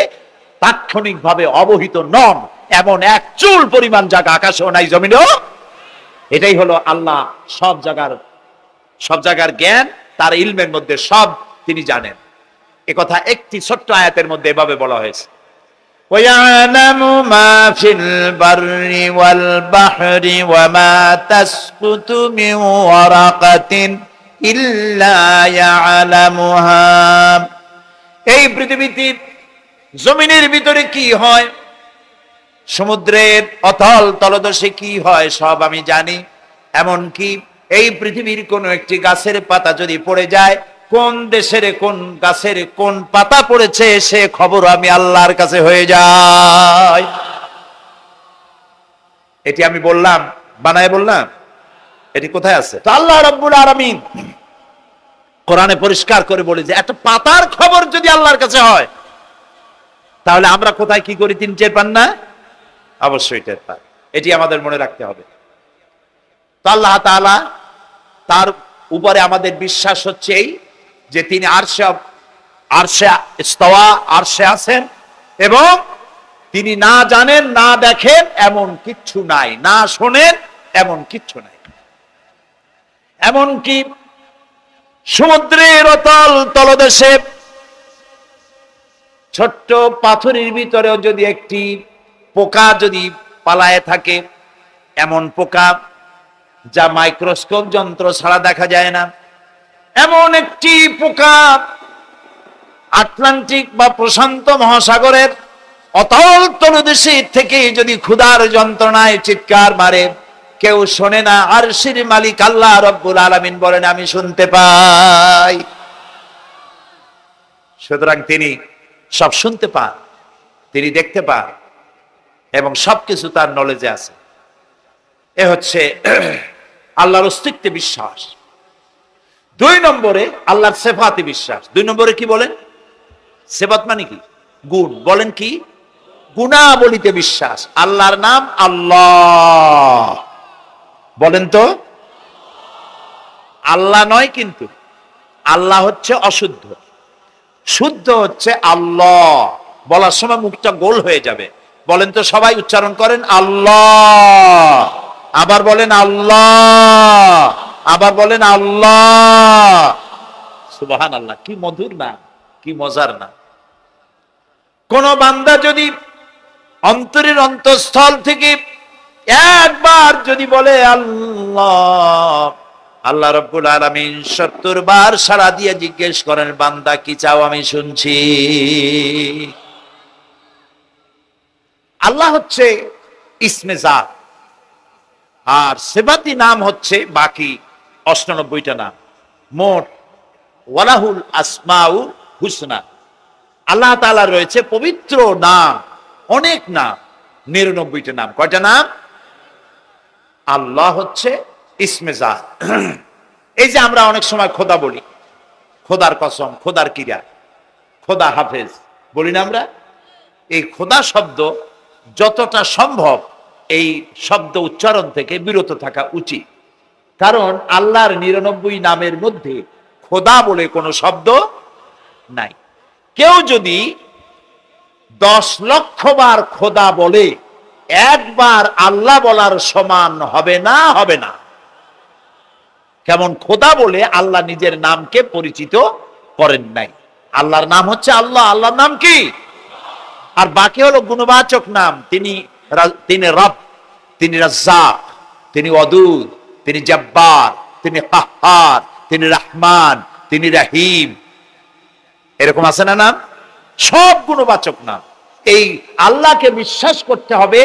তাৎক্ষণিকভাবে অবহিত নন। এমন এক চুল পরিমাণ জায়গা আকাশেও নাই, জমিনেও। এটাই হলো আল্লাহ সব জায়গার জ্ঞান, তার ইলমের মধ্যে সব তিনি জানেন। এ কথা একটি ছোট্ট আয়াতের মধ্যে এভাবে বলা হয়েছে, وَيَعْلَمُ مَا فِي الْبَرِّ وَالْبَحْرِ وَمَا تَسْقُطُ مِنْ وَرَقَةٍ إِلَّا يَعْلَمُهَا। এই পৃথিবীতে জমিনের ভিতরে কি হয়, সমুদ্রের অতল তলদেশে কি হয়, সব আমি জানি। এমনকি এই পৃথিবীর কোন একটি গাছের পাতা যদি পড়ে যায়, কোন দেশের কোন গাছের কোন পাতা পড়েছে সে খবর আমি আল্লাহর কাছে হয়ে যায়। এটি আমি বললাম, বানায় বললাম। এটি কোথায় আছে? তো আল্লাহ রাব্বুল আলামিন কোরআনে পরিষ্কার করে বলে যে একটা পাতার খবর যদি আল্লাহর কাছে হয়, তাহলে আমরা কোথায় কি করি তিনি টের পান না? অবশ্যই টের পান। এটি আমাদের মনে রাখতে হবে। তো আল্লাহ তাআলা, তার উপরে আমাদের বিশ্বাস হচ্ছে এই যে তিনি আরশে ইস্তাওয়া, আরশে আছেন, এবং তিনি না জানেন, না দেখেন এমন কিচ্ছু নাই, না শোনেন এমন কিচ্ছু নাই। এমনকি সমুদ্রের অতল তলদেশে ছোট্ট পাথরের ভিতরেও যদি একটি পোকা যদি পালায়ে থাকে, এমন পোকা যা মাইক্রোস্কোপ যন্ত্র ছাড়া দেখা যায় না, এমন একটি পোকা আটলান্টিক বা প্রশান্ত মহাসাগরের অতল তলদেশে থেকে যদি ক্ষুধার যন্ত্রণায় চিৎকার মারে, কেউ শোনে না। আরশের মালিক আল্লাহ রাব্বুল আলামিন বলেন আমি শুনতে পাই। সুতরাং তিনি সব শুনতে পান, তিনি দেখতে পান, এবং সবকিছু তার নলেজে আছে। এ হচ্ছে আল্লাহর অস্তিত্বে বিশ্বাস। 2 নম্বরে আল্লাহর সিফাতে বিশ্বাস। 2 নম্বরে কি বলেন? সিফাত মানে কি? গুণ। বলেন কি? গুণাবলীতে বিশ্বাস। আল্লাহর নাম আল্লাহ, বলেন তো। আল্লাহ নয়, কিন্তু আল্লাহ হচ্ছে অশুদ্ধ, শুদ্ধ হচ্ছে আল্লাহ। বলার সময় মুখটা গোল হয়ে যাবে। বলেন তো, সবাই উচ্চারণ করেন আল্লাহ, আবার বলেন আল্লাহ, আবার বলেন আল্লাহ। সুবহানাল্লাহ। কি মধুর না, কি মজার না। কোন বান্দা যদি অন্তরের অন্তঃস্থল থেকে একবার যদি বলে আল্লাহ, আল্লাহ রাব্বুল আলামিন 70 বার সাড়া দিয়ে জিজ্ঞেস করেন, বান্দা কি চাও আমি শুনছি। আল্লাহ হচ্ছে ইসমে জাত, আর সিফাতি নাম হচ্ছে বাকি 98টা নাম। মোট ওয়ালাহুল আসমাউল হুসনা, আল্লাহ তাআলা রয়েছে পবিত্র নাম, অনেক নাম, 99টা নাম। কয়টা নাম? আল্লাহ হচ্ছে ইসমে জাত। এই যে আমরা অনেক সময় খোদা বলি, খোদার কসম, খোদার কিরা, খোদা হাফেজ বলি না আমরা? এই খোদা শব্দ যতটা সম্ভব এই শব্দ উচ্চারণ থেকে বিরত থাকা উচিত, কারণ আল্লাহর 99 নামের মধ্যে খোদা বলে কোনো শব্দ নাই। কেউ যদি 10 লক্ষ বার খোদা বলে, একবার আল্লাহ বলার সমান হবে না, হবে না। কেমন খোদা বলে আল্লাহ নিজের নামকে পরিচিত করেন নাই। আল্লাহর নাম হচ্ছে আল্লাহ, আল্লাহর নাম কি? আর বাকি হলো গুণবাচক নাম। তিনি রব, তিনি রাজ্জাক, তিনি ওয়াদুদ, তিনি জব্বার, তিনি কাহ্হার, তিনি রহমান, তিনি রহিম, এরকম আছে না নাম? সব গুণবাচক নাম। এই আল্লাহকে বিশ্বাস করতে হবে।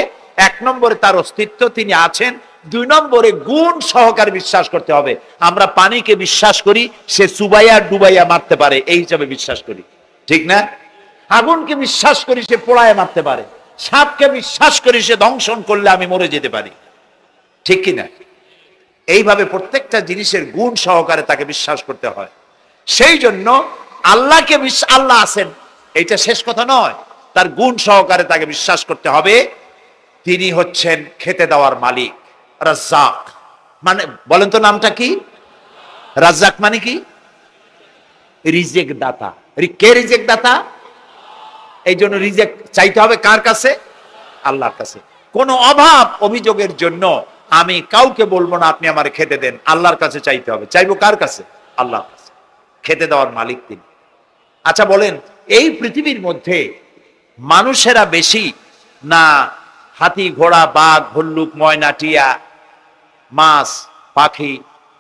1 নম্বরে তার অস্তিত্ব, তিনি আছেন। 2 নম্বরে গুণ সহকারে বিশ্বাস করতে হবে। আমরা পানিকে বিশ্বাস করি সে চুবাইয়া ডুবাইয়া মারতে পারে, এই হিসাবে বিশ্বাস করি, ঠিক না? আগুনকে বিশ্বাস করি সে পোড়ায় মারতে পারে। সাপকে বিশ্বাস করি সে দংশন করলে আমি মরে যেতে পারি, ঠিক কিনা? এইভাবে প্রত্যেকটা জিনিসের গুণ সহকারে তাকে বিশ্বাস করতে হয়। সেই জন্য আল্লাহকে আল্লাহ আছেন এইটা শেষ কথা নয়, তার গুণ সহকারে তাকে বিশ্বাস করতে হবে। তিনি হচ্ছেন খেতে দেওয়ার মালিক, রাজ্জাক। মানে বলেন তো নামটা কি? রাজ্জাক মানে কি? রিজেক দাতা। কে রিজেক দাতা? এই জন্য রিজেক চাইতে হবে কার কাছে? আল্লাহর কাছে। কোন অভাব অভিযোগের জন্য আমি কাউকে বলবো না আপনি আমার খেতে দেন, আল্লাহর কাছে চাইতে হবে। চাইবো কার কাছে? আল্লাহর কাছে। খেতে দেওয়ার মালিক তিনি। আচ্ছা বলেন, এই পৃথিবীর মধ্যে মানুষেরা বেশি না হাতি, ঘোড়া, বাঘ, ভল্লুক, ময়না, টিয়া, মাছ, পাখি,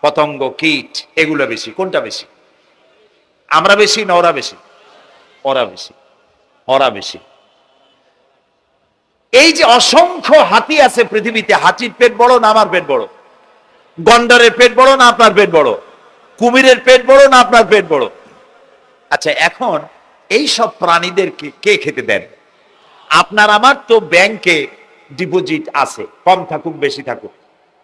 পতঙ্গ, কীট এগুলো বেশি? কোনটা বেশি? আমরা বেশি না ওরা বেশি? ওরা বেশি, ওরা বেশি। এই যে অসংখ্য হাতি আছে পৃথিবীতে, হাতির পেট বড় না আমার পেট বড়? গন্ডারের পেট বড় না আপনার পেট বড়? কুমিরের পেট বড় না আপনার পেট বড়? আচ্ছা, এখন এই সব প্রাণীদেরকে কে খেতে দেন? আপনার আমার তো ব্যাংকে ডিপোজিট আছে, কম থাকুক বেশি থাকুক,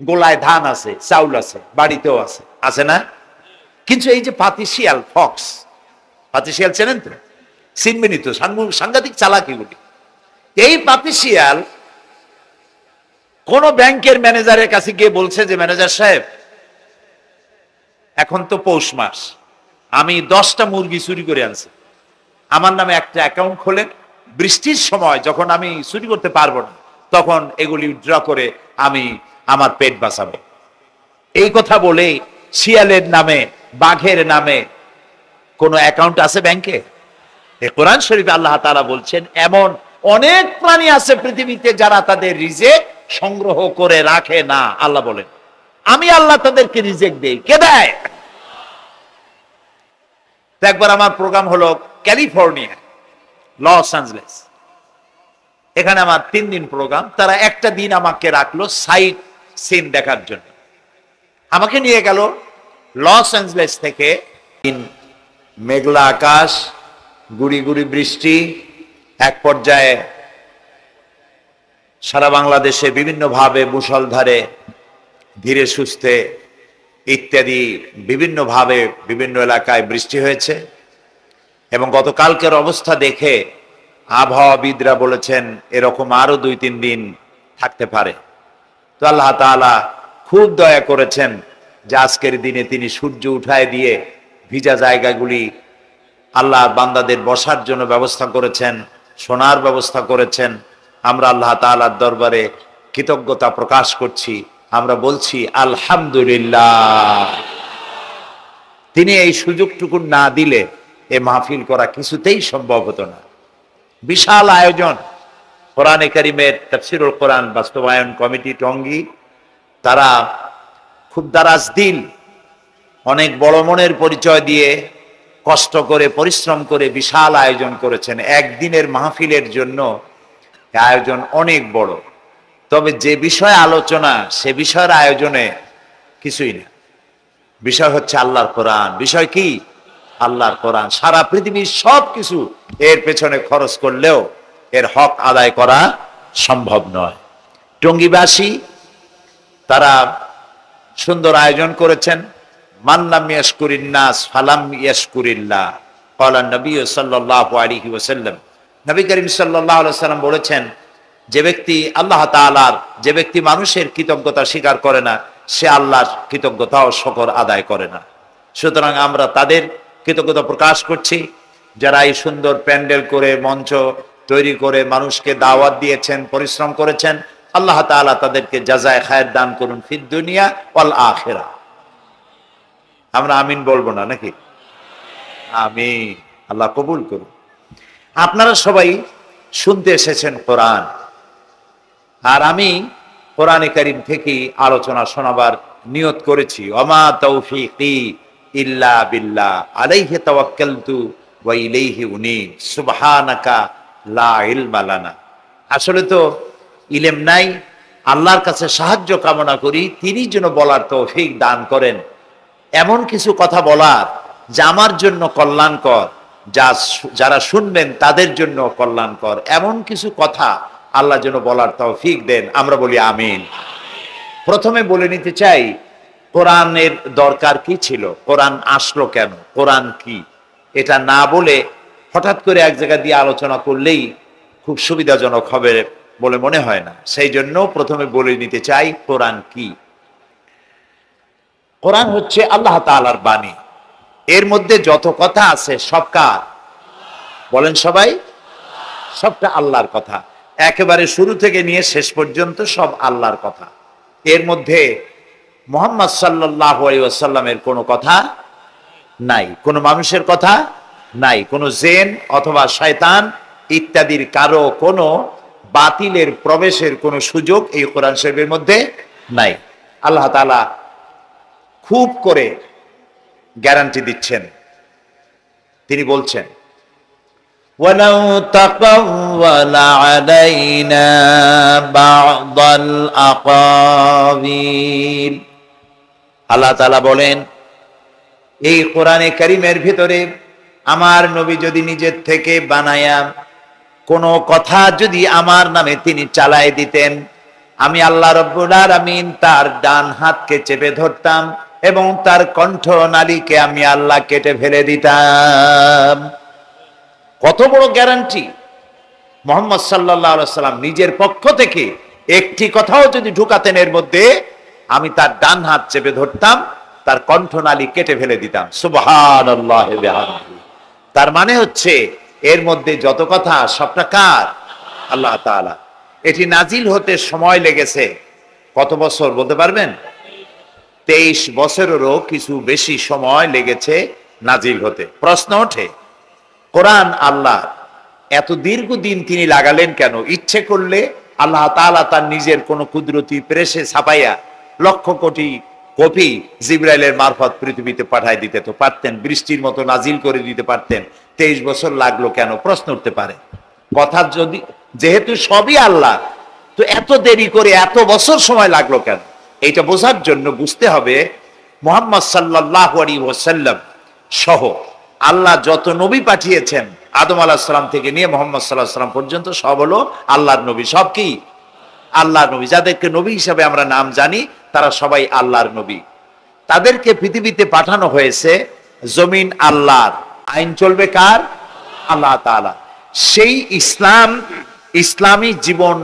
গোলায় ধান আছে, চাউল আছে, বাড়িতেও আছে, আছে না? কিন্তু এই যে পাতিশিয়াল, ফক্স, পাতিশিয়াল চেনেন তো? চিনবেনই তো, সাংঘাতিক চালাক এগুলি। এই পাতিশিয়াল কোন ব্যাংকের ম্যানেজারের কাছে গিয়ে বলছে যে ম্যানেজার সাহেব, এখন তো পৌষ মাস, আমি 10টা মুরগি চুরি করে আনছি, আমার নামে একটা অ্যাকাউন্ট খোলেন, বৃষ্টির সময় যখন আমি চুরি করতে পারবো না তখন এগুলি উইথড্র করে আমি আমার পেট বাঁচাবো। এই কথা বলে শিয়ালের নামে, বাঘের নামে কোন অ্যাকাউন্ট আছে ব্যাংকে? কোরআন শরীফে আল্লাহ তাআলা বলছেন এমন অনেক প্রাণী আছে পৃথিবীতে যারা তাদের রিজেক সংগ্রহ করে রাখে না। আল্লাহ বলেন আমি আল্লাহ তাদেরকে রিজেক দেই। কে দেয়? একবার আমার প্রোগ্রাম হলো ক্যালিফোর্নিয়া, লস অ্যাঞ্জেলেস। এখানে আমার 3 দিন প্রোগ্রাম। তারা একটা দিন আমাকে রাখলো সাইট সিন দেখার জন্য। আমাকে নিয়ে গেল লস অ্যাঞ্জেলেস থেকে। মেঘলা আকাশ, গুড়ি গুড়ি বৃষ্টি, এক পর্যায়ে সারা বাংলাদেশে বিভিন্নভাবে মুষলধারে, ধীরে সুস্থে ইত্যাদি বিভিন্নভাবে বিভিন্ন এলাকায় বৃষ্টি হয়েছে। এবং গতকালকের অবস্থা দেখে আবহাওয়াবিদরা বলেছেন এরকম আরো 2-3 দিন থাকতে পারে। তো আল্লাহ তাআলা খুব দয়া করেছেন যে আজকের দিনে তিনি সূর্য উঠায় দিয়ে ভিজা জায়গাগুলি আল্লাহ বান্দাদের বসার জন্য ব্যবস্থা করেছেন, শোনার ব্যবস্থা করেছেন। আমরা আল্লাহ তাআলার দরবারে কৃতজ্ঞতা প্রকাশ করছি। আমরা বলছি আলহামদুলিল্লাহ। তিনি এই সুযোগটুকু না দিলে এ মাহফিল করা কিছুতেই সম্ভব হতো না। বিশাল আয়োজন, কোরআনে কারিমের তাফসীরুল কোরআন বাস্তবায়ন কমিটি টঙ্গী, তারা খুব দারাজ দিল, অনেক বড় মনের পরিচয় দিয়ে কষ্ট করে পরিশ্রম করে বিশাল আয়োজন করেছেন। একদিনের মাহফিলের জন্য আয়োজন অনেক বড়, তবে যে বিষয়ে আলোচনা সে বিষয়ের আয়োজনে কিছুই না। বিষয় হচ্ছে আল্লাহর কোরআন। বিষয় কি? আল্লাহর কোরআন। সারা পৃথিবীর সব কিছু এর পেছনে খরচ করলেও এর হক আদায় করা সম্ভব নয়। টঙ্গীবাসী তারা সুন্দর আয়োজন করেছেন। মাল্লাম ইয়াশকুরিন নাস ফালাম ইয়াশকুরিল্লাহ, ক্বালা নবী সাল্লাল্লাহু আলাইহি ওয়াসাল্লাম। নবী করিম সাল্লাল্লাহু আলাইহি ওয়াসাল্লাম বলেছেন, যে ব্যক্তি আল্লাহ তাআলার, যে ব্যক্তি মানুষের কৃতজ্ঞতা স্বীকার করে না, সে আল্লাহর কৃতজ্ঞতা ও শকর আদায় করে না। সুতরাং আমরা তাদের কৃতজ্ঞতা প্রকাশ করছি যারা এই সুন্দর প্যান্ডেল করে মঞ্চ তৈরি করে মানুষকে দাওয়াত দিয়েছেন, পরিশ্রম করেছেন। আল্লাহ তাআলা তাদেরকে জাযায়ে খায়ের দান করুন ফিদ দুনিয়া ওয়াল আখিরা। আমরা আমিন বলবো না নাকি? আমিন। আল্লাহ কবুল করুন। আপনারা সবাই শুনতে এসেছেন কোরআন, আর আমি কোরআনে কারীম থেকে আলোচনা শোনাবার নিয়ত করেছি। ওমা তৌফিকি ইল্লা বিল্লাহ আলাইহি তাওয়াক্কালতু ওয়া ইলাইহি উনীব সুবহানাকা লা ইলমা লানা। আসলে তো ইলম নাই, আল্লাহর কাছে সাহায্য কামনা করি, তিনি যেন বলার তৌফিক দান করেন, এমন কিছু কথা বলার যা আমার জন্য কল্যাণকর, যারা শুনবেন তাদের জন্য কল্যাণকর, এমন কিছু কথা আল্লাহ যেন বলার তৌফিক দেন। আমরা বলি আমিন। প্রথমে বলে নিতে চাই, কোরআনের দরকার কি ছিল, কোরআন আসলো কেন, কোরআন কি, এটা না বলে হঠাৎ করে এক জায়গা দিয়ে আলোচনা করলেই খুব সুবিধাজনক হবে বলে মনে হয় না। সেই জন্য প্রথমে বলে নিতে চাই কোরআন কি। কোরআন হচ্ছে আল্লাহ তাআলার বাণী। এর মধ্যে যত কথা আছে সব কার? বলেন সবাই। সবটা আল্লাহর কথা, একেবারে শুরু থেকে নিয়ে শেষ পর্যন্ত সব আল্লাহর কথা। এর মধ্যে মুহাম্মদ সাল্লাল্লাহু আলাইহি ওয়াসাল্লামের কোনো কথা নাই, কোনো মানুষের কথা নাই, কোনো জিন অথবা শয়তান ইত্যাদির কারো কোনো বাতিলের প্রবেশের কোনো সুযোগ এই কোরআন শরীফের মধ্যে নাই। আল্লাহ তাআলা খুব করে গ্যারান্টি দিচ্ছেন। তিনি বলছেন, ওয়ালাউ তাকাওয়ালা আলাইনা বা'দাল আকাবিল। আল্লাহ তাআলা বলেন, এই কোরআনে কারীমের ভিতরে আমার নবী যদি নিজের থেকে বানায়া কোনো কথা যদি আমার নামে তিনি চালায় দিতেন, আমি আল্লাহ রাব্বুল আলামিন তার ডান হাতকে চেপে ধরতাম এবং তার কণ্ঠ নালীকে আমি আল্লাহ কেটে ফেলে দিতাম। কত বড় গ্যারান্টি! মুহাম্মদ সাল্লাল্লাহু আলাইহি সাল্লাম নিজের পক্ষ থেকে একটি কথাও যদি ঢুকাতেন এর মধ্যে, আমি তার ডান হাত চেপে ধরতাম, তার কণ্ঠনালী কেটে ফেলে দিতাম। সুবহানাল্লাহি ওয়া বিহামদিহি। তার মানে হচ্ছে এর মধ্যে যত কথা সবটা কার? আল্লাহ তাআলা। এটি নাজিল হতে সময় লেগেছে কত বছর বলতে পারবেন? 23 বছরেরও কিছু বেশি সময় লেগেছে নাজিল হতে। প্রশ্ন ওঠে, কোরআন আল্লাহ, এত দীর্ঘদিন তিনি লাগালেন কেন? ইচ্ছে করলে আল্লাহ তাআলা তার নিজের কোন কুদরতি প্রেসে ছাপাইয়া লক্ষ কোটি কপি জিবরাইলের মারফত পৃথিবীতে পাঠায় দিতে তো পারতেন, বৃষ্টির মতো নাজিল করে দিতে পারতেন। 23 বছর লাগলো কেন? প্রশ্ন উঠতে পারে। কথা যদি যেহেতু সবই আল্লাহ, তো এত দেরি করে এত বছর সময় লাগলো কেন? এইটা বোঝার জন্য বুঝতে হবে মুহাম্মদ সাল্লাল্লাহু আলাইহি ওয়াসাল্লাম সহ আল্লাহ যত নবী পাঠিয়েছেন, আদম আলাইহিস সালাম থেকে নিয়ে মুহাম্মদ সাল্লাল্লাহু আলাইহি ওয়াসাল্লাম পর্যন্ত সব হলো আল্লাহর নবী। সব কি? আল্লাহর নবী। যাদেরকে নবী হিসাবে আমরা নাম জানি তারা সবাই আল্লাহর নবী। তাদেরকে পৃথিবীতে পাঠানো হয়েছে, জমিন আল্লাহর, আইন চলবে কার? আল্লাহ তাআলা। সেই ইসলামী জীবন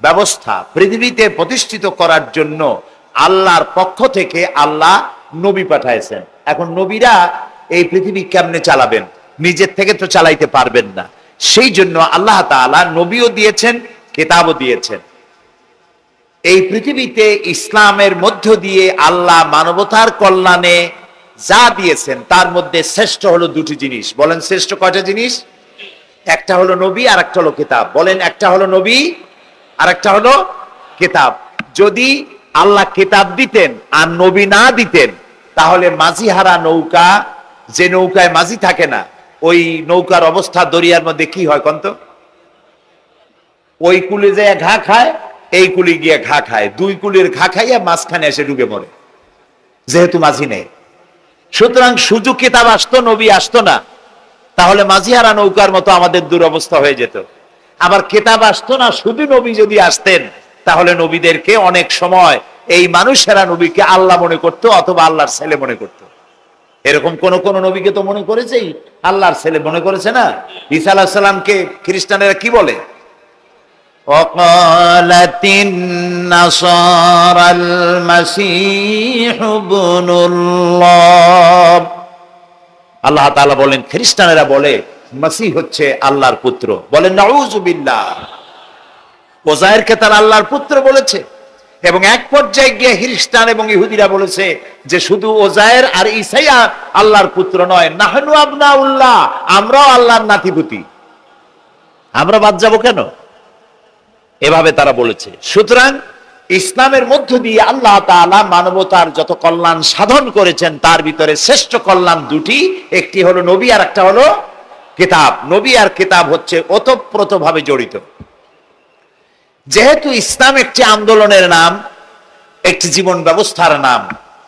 ব্যবস্থা পৃথিবীতে প্রতিষ্ঠিত করার জন্য আল্লাহর পক্ষ থেকে আল্লাহ নবী পাঠাইছেন। এখন নবীরা এই পৃথিবী কেমনে চালাবেন? নিজের থেকে তো চালাইতে পারবেন না। সেই জন্য আল্লাহ তাআলা নবীও দিয়েছেন, কিতাবও দিয়েছেন। এই পৃথিবীতে ইসলামের মধ্য দিয়ে আল্লাহ মানবতার কল্যাণে যা দিয়েছেন তার মধ্যে শ্রেষ্ঠ হলো দুটি জিনিস। বলেন শ্রেষ্ঠ কয়টা জিনিস? একটা হলো নবী আর একটা হলো কিতাব। বলেন, একটা হলো নবী আর একটা হলো কিতাব। যদি আল্লাহ কিতাব দিতেন আর নবী না দিতেন, তাহলে মাঝিহারা নৌকা, যে নৌকায় মাঝি থাকে না, ওই নৌকার অবস্থা দরিয়ার মধ্যে কি হয় কন্ত? ওই কুলে যে ঘা খায়, এই কুলি গিয়ে ঘা খায়, দুই কুলির ঘা খাইয়া মাঝখানে এসে ডুবে মরে, যেহেতু মাঝি নেই। সুতরাং সুযোগ কিতাব আসতো, নবী আসতো না, তাহলে মাঝিহারা নৌকার মতো আমাদের দুরবস্থা হয়ে যেত। আবার কিতাব আসতো না, শুধু নবী যদি আসতেন, তাহলে নবীদেরকে অনেক সময় এই মানুষেরা নবীকে আল্লাহ মনে করতো অথবা আল্লাহর ছেলে মনে করতো। এরকম কোন নবীকে তো মনে করেছেই আল্লাহর ছেলে মনে করেছে না। ঈসা আলাইহিস সালামকে খ্রিস্টানেরা কি বলে? وقالت النصارى المسيح ابن الله। আল্লাহ তাআলা বলেন, খ্রিস্টানেরা বলে মসিহ হচ্ছে আল্লাহর পুত্র। বলেন নাউযুবিল্লাহ। ওজায়েরকে তারা আল্লাহর পুত্র বলেছে, এবং এক পর্যায়ে গিয়ে খ্রিস্টান এবং ইহুদিরা বলেছে যে শুধু ওজায়ের আর ঈসাই আল্লাহর পুত্র নয়, নাহনু আবনাউল্লাহ, আমরাও আল্লাহর নাতিপুতি। আমরা বাদ যাবো কেন? এভাবে তারা বলেছে। সুতরাং ইসলামের মধ্য দিয়ে আল্লাহ তাআলা মানবতার যত কল্যাণ সাধন করেছেন, তার ভিতরে শ্রেষ্ঠ কল্যাণ দুটি, একটি হলো নবী আর একটা হলো কিতাব। নবী আর কিতাব হচ্ছে ওতপ্রোতভাবে জড়িত। যেহেতু ইসলাম একটি আন্দোলনের নাম, একটি জীবন ব্যবস্থার নাম,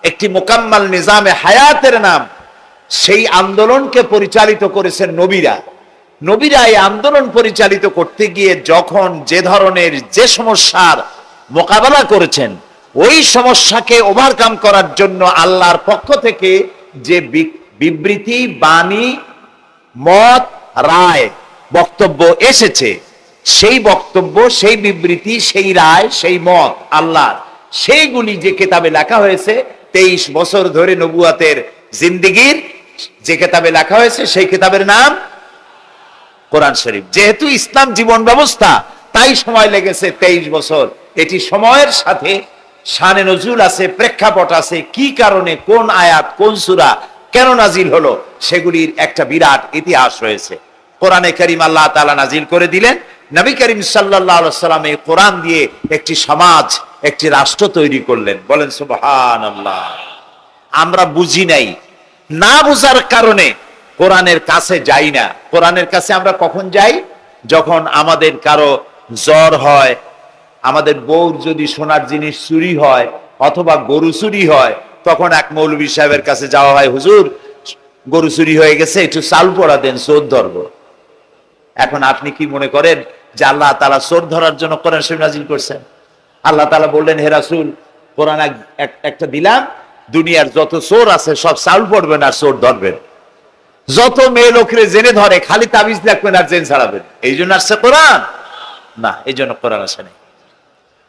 একটি মোকাম্মাল নিজামে হায়াতের নাম, সেই আন্দোলনকে পরিচালিত করেছেন নবীরা। নবীরা এই আন্দোলন পরিচালিত করতে গিয়ে যখন যে ধরনের যে সমস্যার মোকাবেলা করেছেন, ওই সমস্যাকে ওভারকাম করার জন্য আল্লাহর পক্ষ থেকে যে বিবৃতি, বাণী, মত, রায়, বক্তব্য এসেছে, সেই বক্তব্য, সেই বিবৃতি, সেই রায়, সেই মত আল্লাহর, সেইগুলি যে কিতাবে লেখা হয়েছে 23 বছর ধরে নবুয়াতের জিন্দেগীর যে কিতাবে লেখা হয়েছে, সেই কিতাবের নাম কোরআন শরীফ। যেহেতু ইসলাম জীবন ব্যবস্থা, তাই সময় লেগেছে 23 বছর। এটি সময়ের সাথে শানে নজুল আছে, প্রেক্ষাপট আছে, কি কারণে, কোন আয়াত, কোন সূরা কেন নাজিল হলো, সেগুলির একটা বিরাট ইতিহাস রয়েছে। কোরআনে কারীম আল্লাহ তাআলা নাজিল করে দিলেন। নবী করিম সাল্লাল্লাহু আলাইহি ওয়াসাল্লাম এই কোরআন দিয়ে একটি সমাজ, একটি রাষ্ট্র তৈরি করলেন। বলেন সুবহানাল্লাহ। আমরা বুঝি নাই, না বুঝার কারণে কোরআনের কাছে যাই না। কোরআনের কাছে আমরা কখন যাই? যখন আমাদের কারো জ্বর হয়, আমাদের বউর যদি সোনার জিনিস চুরি হয় অথবা গরু চুরি হয়, তখন এক মৌলভী সাহেবের কাছে যাওয়া হয়, হুজুর গরু চুরি হয়ে গেছে, একটু চাল পড়া দেন, চোর ধরবো। এখন আপনি কি মনে করেন যে আল্লাহ তাআলা চোর ধরার জন্য কোরআন শরীফ নাজিল করছেন? আল্লাহ তাআলা বললেন, হে রাসূল, কোরআন একটা দিলাম, দুনিয়ার যত চোর আছে সব চাল পড়বেন আর চোর ধরবেন। যত মেয়ে লোকরে জেনে ধরে খালি তাবিজ দেখবেন আর জেন ছাড়াবেন। এই জন্য আসছে কোরআন? না, এই জন্য কোরআন আসে নাই।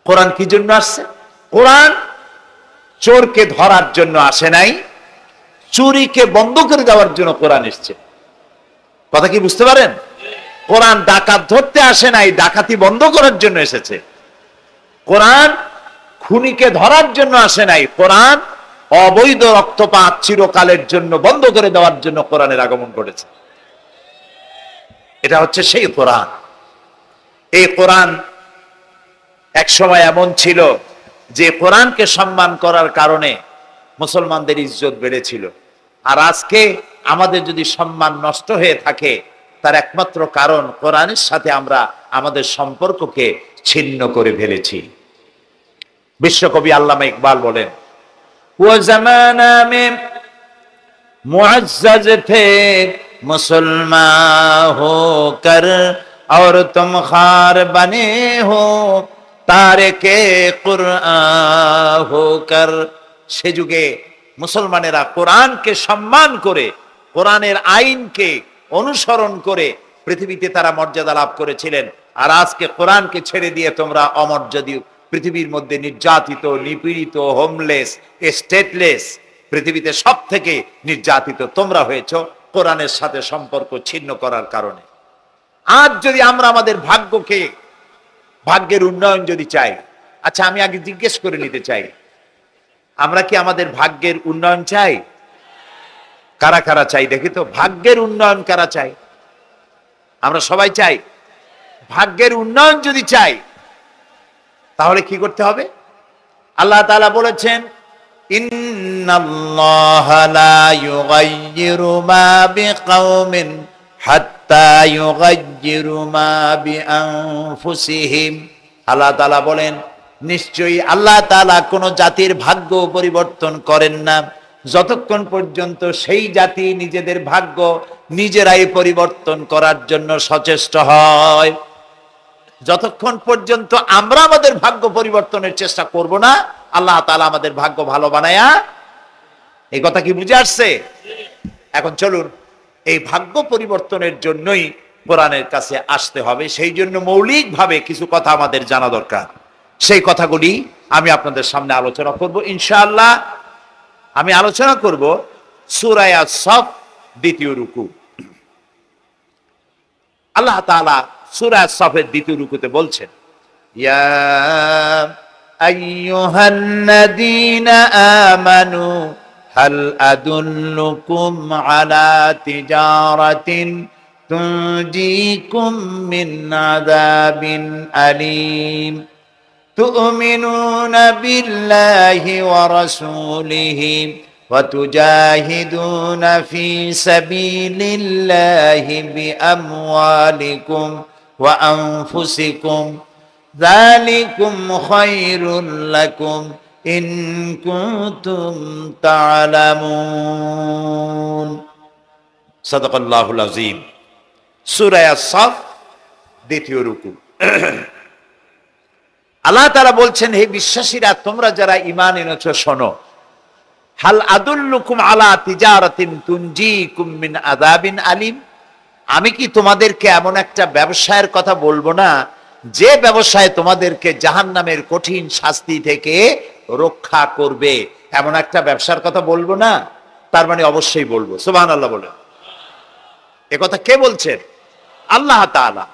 কোরআন কি জন্য আসছে? কোরআন চোরকে ধরার জন্য আসে নাই, চুরিকে বন্ধ করে দেওয়ার জন্য কোরআন এসছে। কথা কি বুঝতে পারেন? কোরআন ডাকাত ধরতে আসে নাই, ডাকাতি বন্ধ করার জন্য এসেছে। কোরআন খুনিকে ধরার জন্য আসে নাই, কোরআন অবৈধ রক্তপাত চিরকালের জন্য বন্ধ করে দেওয়ার জন্য কোরআনের আগমন ঘটেছে। এটা হচ্ছে সেই কোরআন। এই কোরআন এক সময় এমন ছিল যে কোরআনকে সম্মান করার কারণে মুসলমানদের ইজ্জত বেড়েছিল। আর আজকে আমাদের যদি সম্মান নষ্ট হয়ে থাকে, তার একমাত্র কারণ কোরআনের সাথে আমরা আমাদের সম্পর্ককে ছিন্ন করে ফেলেছি। বিশ্বকবি আল্লামা ইকবাল বলেন, वो जमाना में मुअज़्ज़ज़ थे मुसलमान होकर और तुम खार बने हो तारिके कुरआन होकर। সে যুগে মুসলমানেরা কোরআনকে সম্মান করে, কোরআনের আইনকে অনুসরণ করে পৃথিবীতে তারা মর্যাদা লাভ করেছিলেন। আর আজকে কোরআনকে ছেড়ে দিয়ে তোমরা অমর্যাদীয়, পৃথিবীর মধ্যে নির্যাতিত, নিপীড়িত, হোমলেস, স্টেটলেস, পৃথিবীতে সব থেকে নির্যাতিত তোমরা হয়েছ কোরআনের সাথে সম্পর্ক ছিন্ন করার কারণে। আজ যদি আমরা আমাদের ভাগ্যকে, ভাগ্যের উন্নয়ন যদি চাই, আচ্ছা আমি আগে জিজ্ঞেস করে নিতে চাই, আমরা কি আমাদের ভাগ্যের উন্নয়ন চাই? কারা কারা চাই দেখি তো, ভাগ্যের উন্নয়ন কারা চাই? আমরা সবাই চাই। ভাগ্যের উন্নয়ন যদি চাই তাহলে কি করতে হবে? আল্লাহ তাআলা বলেছেন, ইন্নাল্লাহা লা ইউগাইয়িরু মা বিকাওমিন হাত্তা ইউগাইয়িরু মা বিআনফুসিহিম। আল্লাহ তাআলা বলেন, নিশ্চয়ই আল্লাহ তাআলা কোন জাতির ভাগ্য পরিবর্তন করেন না যতক্ষণ পর্যন্ত সেই জাতি নিজেদের ভাগ্য নিজেরাই পরিবর্তন করার জন্য সচেষ্ট হয়। যতক্ষণ পর্যন্ত আমরা আমাদের ভাগ্য পরিবর্তনের চেষ্টা করব না, আল্লাহ তাআলা আমাদের ভাগ্য ভালো বানায়া। এই কথা কি বুঝে আসছে? এখন চলুন, এই ভাগ্য পরিবর্তনের জন্যই কোরআনের কাছে আসতে হবে। সেই জন্য মৌলিকভাবে কিছু কথা আমাদের জানা দরকার। সেই কথাগুলি আমি আপনাদের সামনে আলোচনা করব ইনশাআল্লাহ। আমি আলোচনা করব সূরা আস-সাফ দ্বিতীয় রুকু। আল্লাহ তাআলা সূরা আস-সাফের দ্বিতীয় রুকুতে বলছেন, ইয়া আইয়ুহান্নাযীনা আমানু হাল আদুল্লুকুম আলা তিজারাতিন তুনজিকুম মিন আযাবিন আলীম তু'মিনুনা বিল্লাহি ওয়া রাসূলিহি ওয়া তুজাহিদুনা ফি সাবিলিল্লাহি বিআমওয়ালিকুম ওয়া আনফুসিকুম যালিকুম খায়রুল লাকুম ইন কুনতুম তা'লামুন। সাদাকাল্লাহুল আযীম। সূরা আস-সাফ দ্বিতীয় রুকু। আল্লাহ তাআলা বলছেন, হে বিশ্বাসীরা, তোমরা যারা ঈমান এনেছো শোনো। হাল আদুল্লুকুম আলা তিজারাতিন তুনজিকুম মিন আযাবিন আলীম। আমি কি তোমাদেরকে এমন একটা ব্যবসায়ের কথা বলবো না যে ব্যবসায় তোমাদেরকে জাহান্নামের কঠিন শাস্তি থেকে রক্ষা করবে? এমন একটা ব্যবসার কথা বলবো না? তার মানে অবশ্যই বলবো। সুবহানাল্লাহ বলেন। এ কথা কে বলছেন? আল্লাহ তাআলা।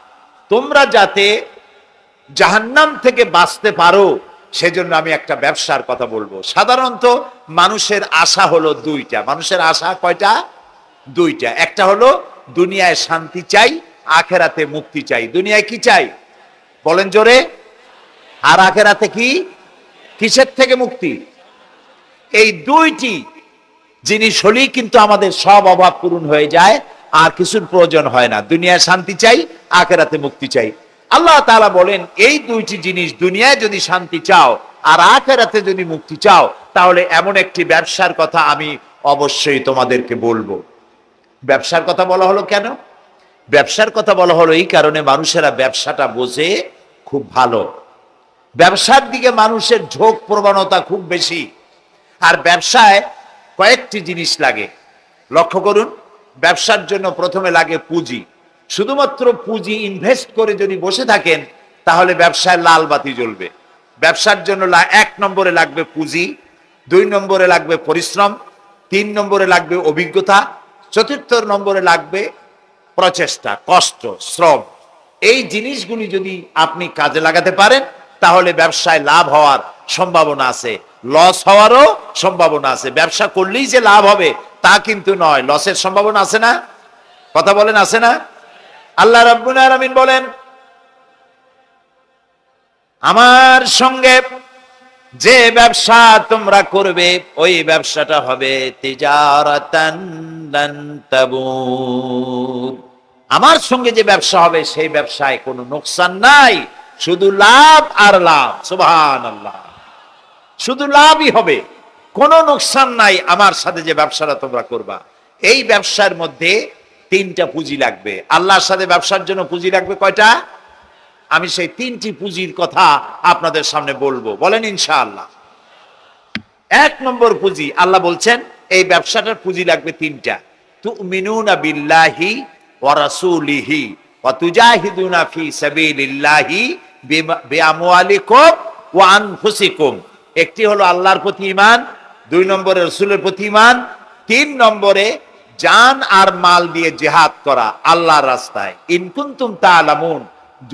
তোমরা যাতে জাহান্নাম থেকে বাঁচতে পারো সেজন্য আমি একটা ব্যবসার কথা বলবো। সাধারণত মানুষের আশা হলো দুইটা। মানুষের আশা কয়টা? দুইটা। একটা হলো দুনিয়ায় শান্তি চাই, আখেরাতে মুক্তি চাই। দুনিয়ায় কি চাই বলেন জোরে? আর আখেরাতে কি? কিসের থেকে মুক্তি? এই দুইটি জিনিস হলেই কিন্তু আমাদের সব অভাব পূরণ হয়ে যায়, আর কিছুর প্রয়োজন হয় না। দুনিয়ায় শান্তি চাই, আখেরাতে মুক্তি চাই। আল্লাহ তাআলা বলেন, এই দুইটি জিনিস, দুনিয়ায় যদি শান্তি চাও আর আখেরাতে যদি মুক্তি চাও, তাহলে এমন একটি ব্যবসার কথা আমি অবশ্যই তোমাদেরকে বলবো। ব্যবসার কথা বলা হলো কেন? ব্যবসার কথা বলা হলো এই কারণে, মানুষেরা ব্যবসাটা বোঝে খুব ভালো। ব্যবসার দিকে মানুষের ঝোঁক প্রবণতা খুব বেশি। আর ব্যবসায় কয়েকটি জিনিস লাগে, লক্ষ্য করুন। ব্যবসার জন্য প্রথমে লাগে পুঁজি। শুধুমাত্র পুঁজি ইনভেস্ট করে যদি বসে থাকেন তাহলে ব্যবসায় লাল বাতি জ্বলবে। ব্যবসার জন্য এক নম্বরে লাগবে পুঁজি, 2 নম্বরে লাগবে পরিশ্রম, 3 নম্বরে লাগবে অভিজ্ঞতা, 4 নম্বরে লাগবে প্রচেষ্টা, কষ্ট, শ্রম। এই জিনিসগুলি যদি আপনি কাজে লাগাতে পারেন তাহলে ব্যবসায় লাভ হওয়ার সম্ভাবনা আছে, লস হওয়ারও সম্ভাবনা আছে। ব্যবসা করলেই যে লাভ হবে তা কিন্তু নয়, লসের সম্ভাবনা আছে না? কথা বলেন, আছে না? আল্লাহ রাব্বুল আলামিন বলেন, আমার সঙ্গে যে ব্যবসা তোমরা করবে ওই ব্যবসাটা হবে তিজারাতান লান তাবুর। আমার সঙ্গে যে ব্যবসা হবে সেই ব্যবসায় কোনো নোকসান নাই, শুধু লাভ আর লাভ। সুবহানাল্লাহ। শুধু লাভই হবে, কোনো নোকসান নাই। আমার সাথে যে ব্যবসাটা তোমরা করবা, এই ব্যবসার মধ্যে 3টা পুঁজি লাগবে। আল্লাহর সাথে ব্যবসার জন্য পুঁজি লাগবে কয়টা? আমি সেই 3টি পুঁজির কথা আপনাদের সামনে বলবো। বলেন ইনশাআল্লাহ। 1 নম্বর পুঁজি, আল্লাহ বলছেন এই ব্যবসাটার পুঁজি লাগবে 3টা। তুমিনুনা বিল্লাহি ওয়া রাসূলিহি ওয়া তুজাহিদুনা ফি সাবিলিল্লাহি বিআমওয়ালিকুম ওয়া আনফুসিকুম। একটি হলো আল্লাহর প্রতি ঈমান, 2 নম্বরে রাসূলের প্রতি ঈমান, 3 নম্বরে জান আর মাল দিয়ে জিহাদ করা আল্লাহর রাস্তায়। ইন কুনতুম তা'লামুন,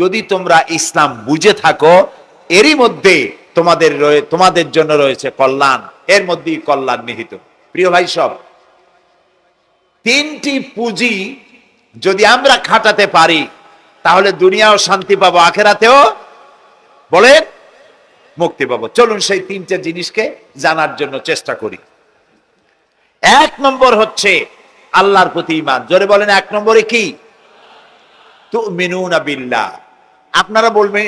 যদি তোমরা ইসলাম বুঝে থাকো, এরই মধ্যে তোমাদের জন্য রয়েছে কল্যাণ, এর মধ্যেই কল্যাণ নিহিত। প্রিয় ভাই সব, 3টি পুঁজি যদি আমরা খাটাতে পারি তাহলে দুনিয়াও শান্তি পাবো, আখেরাতেও বলেন মুক্তি পাবো। চলুন সেই তিনটে জিনিসকে জানার জন্য চেষ্টা করি। এক নম্বর হচ্ছে আল্লাহর প্রতি ঈমান। জোরে বলেন, এক নম্বরে কি? তুমিনুনা বিল্লাহ। আপনারা বলবেন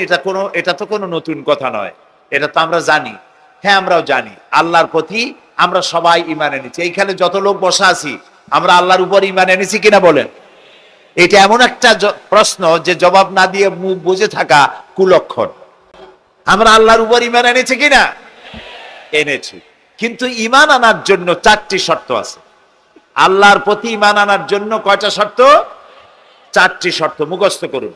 এটা তো কোনো নতুন কথা নয়, এটা তো আমরা জানি। হ্যাঁ, আমরাও জানি আল্লাহর প্রতি আমরা সবাই ঈমান এনেছি। এইখানে যত লোক বসা আছি আমরা আল্লাহর উপর ঈমান এনেছি কিনা বলেন? এটা এমন একটা প্রশ্ন যে জবাব না দিয়ে মুখ বুঝে থাকা কুলক্ষণ। আমরা আল্লাহর উপর ঈমান এনেছি কিনা? এনেছি। কিন্তু ঈমান আনার জন্য 4টি শর্ত আছে। আল্লাহর প্রতি ঈমান আনার জন্য কয়টা শর্ত? 4টি শর্ত মুখস্থ করুন।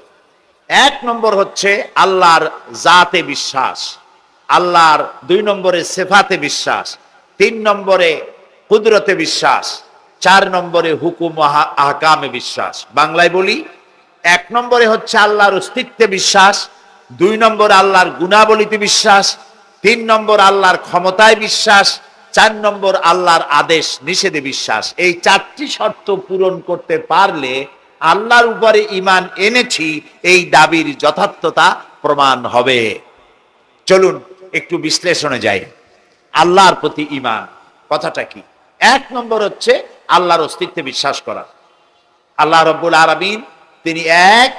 1 নম্বর হচ্ছে আল্লাহর জাতে বিশ্বাস, আল্লাহর 2 নম্বরে সিফাতে বিশ্বাস, 3 নম্বরে কুদরতে বিশ্বাস, 4 নম্বরে হুকুম আহকামে বিশ্বাস। বাংলায় বলি, 1 নম্বরে হচ্ছে আল্লাহর অস্তিত্বে বিশ্বাস, 2 নম্বরে আল্লাহর গুণাবলীতে বিশ্বাস, 3 নম্বর আল্লাহর ক্ষমতায় বিশ্বাস, 4 নম্বর আল্লাহর আদেশ নিষেধে বিশ্বাস। এই 4টি শর্ত পূরণ করতে পারলে আল্লাহর উপরে ঈমান এনেছি এই দাবির যথার্থতা প্রমাণ হবে। চলুন একটু বিশ্লেষণে যাই। আল্লাহর প্রতি ঈমান কথাটা কি? 1 নম্বর হচ্ছে আল্লাহর অস্তিত্বে বিশ্বাস করা। আল্লাহ রাব্বুল আলামিন তিনি এক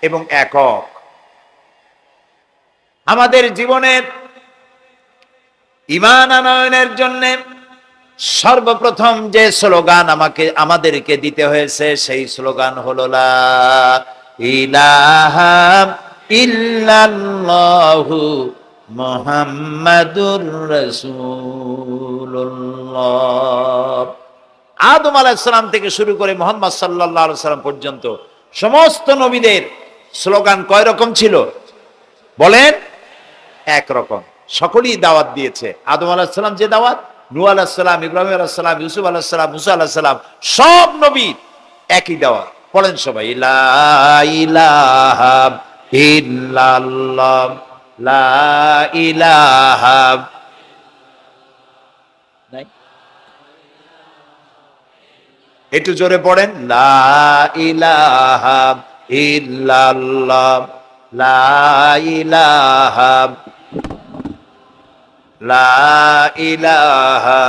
এবং একক। আমাদের জীবনের ঈমান আনয়নের জন্য সর্বপ্রথম যে স্লোগান আমাদেরকে দিতে হয়েছে সেই স্লোগান হলো লা ইলাহা ইল্লাল্লাহু মুহাম্মাদুর রাসূলুল্লাহ। আদম আলাইহিস সালাম থেকে শুরু করে মুহাম্মদ সাল্লাল্লাহু আলাইহি সাল্লাম পর্যন্ত সমস্ত নবীদের স্লোগান কয় রকম ছিল বলেন? এক রকম। সকলেই দাওয়াত দিয়েছে। আদম আলাইহিস সালাম যে দাওয়াত, নূহ আলাইহিস সালাম, ইব্রাহিম আলাইহিস সালাম, ইউসুফ আলাইহিস সালাম, মুসা আলাইহিস সালাম, সব নবী একই দাওয়াত। বলেন সবাই, লা ইলাহা ইল্লাল্লাহ, লা ইলাহা। নাই? একটু জোরে পড়েন, লা ইলাহা ইল্লাল্লাহ, লা ইলাহা, লা ইলাহা।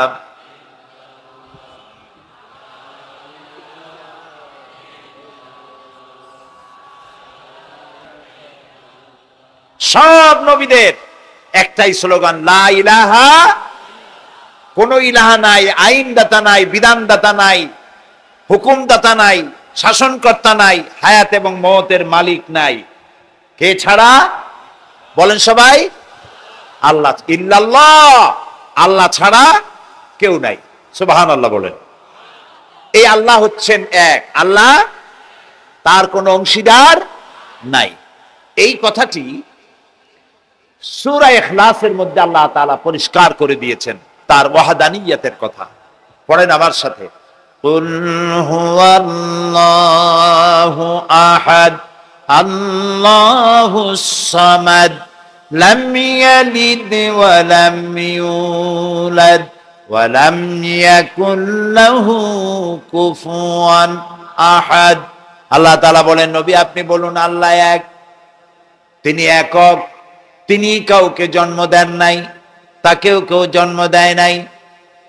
সব নবীদের একটাই স্লোগান, লা ইলাহা। কোন ইলাহা নাই, আইনদাতা নাই, বিধানদাতা নাই, হুকুমদাতা নাই, শাসনকর্তা নাই, হায়াত এবং মওতের মালিক নাই। কে ছাড়া? বলেন সবাই, আল্লাহ। ইল্লাল্লাহ, আল্লাহ ছাড়া কেউ নাই। সুবহানাল্লাহ বলেন। এই আল্লাহ হচ্ছেন এক। আল্লাহ, তার কোনো অংশীদার নাই। এই কথাটি সূরা ইখলাসের মধ্যে আল্লাহ তাআলা পরিষ্কার করে দিয়েছেন তার ওয়াহদানিয়তের কথা। পড়েন আমার সাথে, কুল হুয়াল্লাহু আহাদ আল্লাহুস সামাদ লাম ইয়ালিদ ওয়া লাম ইউলাদ ওয়া লাম ইয়াকুল লাহু কুফুয়ান আহাদ। আল্লাহ তাআলা বলেন, নবী আপনি বলুন আল্লাহ এক, তিনি একক, তিনি কাউকে জন্ম দেন নাই, তাকেও কেউ জন্ম দেয় নাই।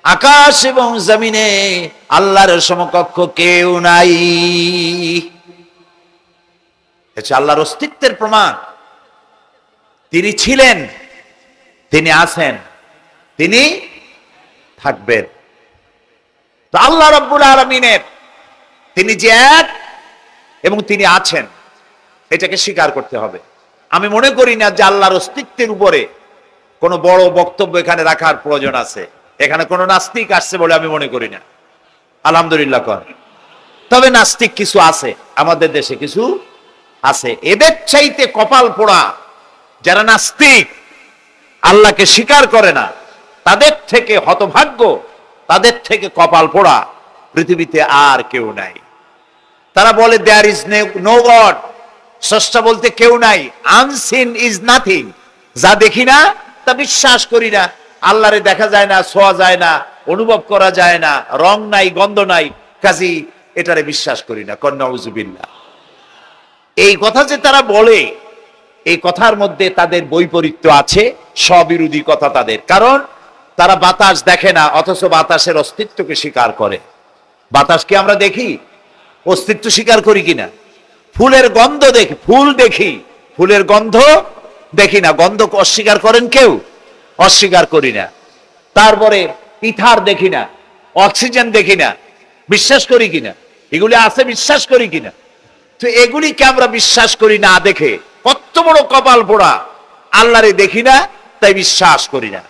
আকাশ এবং জমিনে আল্লাহর সমকক্ষ কেউ নাই। এটা আল্লাহর অস্তিত্বের প্রমাণ। তিনি ছিলেন, তিনি আছেন, তিনি থাকবেন। তো আল্লাহ রাব্বুল আলামিনের তিনি যে এক এবং তিনি আছেন, এটাকে স্বীকার করতে হবে। আমি মনে করি না যে আল্লাহর অস্তিত্বের উপরে কোনো বড় বক্তব্য এখানে রাখার প্রয়োজন আছে। এখানে কোনো নাস্তিক আসছে বলে আমি মনে করি না। আলহামদুলিল্লাহ কর। তবে নাস্তিক কিছু আছে, আমাদের দেশে কিছু আছে। এদের চাইতে কপাল পোড়া যারা নাস্তিক, আল্লাহকে স্বীকার করে না, তাদের থেকে হতভাগ্য, তাদের থেকে কপাল পোড়া পৃথিবীতে আর কেউ নাই। তারা বলে দেয়ার ইজ নো গড, স্রষ্টা বলতে কেউ নাই। আনসিন ইজ নাথিং, যা দেখি না তা বিশ্বাস করি না। আল্লাহরে দেখা যায় না, ছোঁয়া যায় না, অনুভব করা যায় না, রং নাই, গন্ধ নাই, কাজী এটারে বিশ্বাস করি না। নাউজুবিল্লাহ। এই কথা যে তারা বলে, এই কথার মধ্যে তাদের বৈপরীত্য আছে, স্ববিরোধী কথা তাদের। কারণ তারা বাতাস দেখে না, অথচ বাতাসের অস্তিত্বকে স্বীকার করে। বাতাসকে আমরা দেখি, অস্তিত্ব স্বীকার করি কিনা? ফুলের গন্ধ দেখি, ফুল দেখি, ফুলের গন্ধ দেখি না। গন্ধ অস্বীকার করেন কেউ? অস্বীকার করি না। তারপরে ইথার দেখি না, অক্সিজেন দেখি না, বিশ্বাস করি কিনা? এগুলি আছে, বিশ্বাস করি কিনা? তো এগুলিকে আমরা বিশ্বাস করি না দেখে কত বড় কপাল পোড়া, আল্লাহরে দেখি না তাই বিশ্বাস করি না।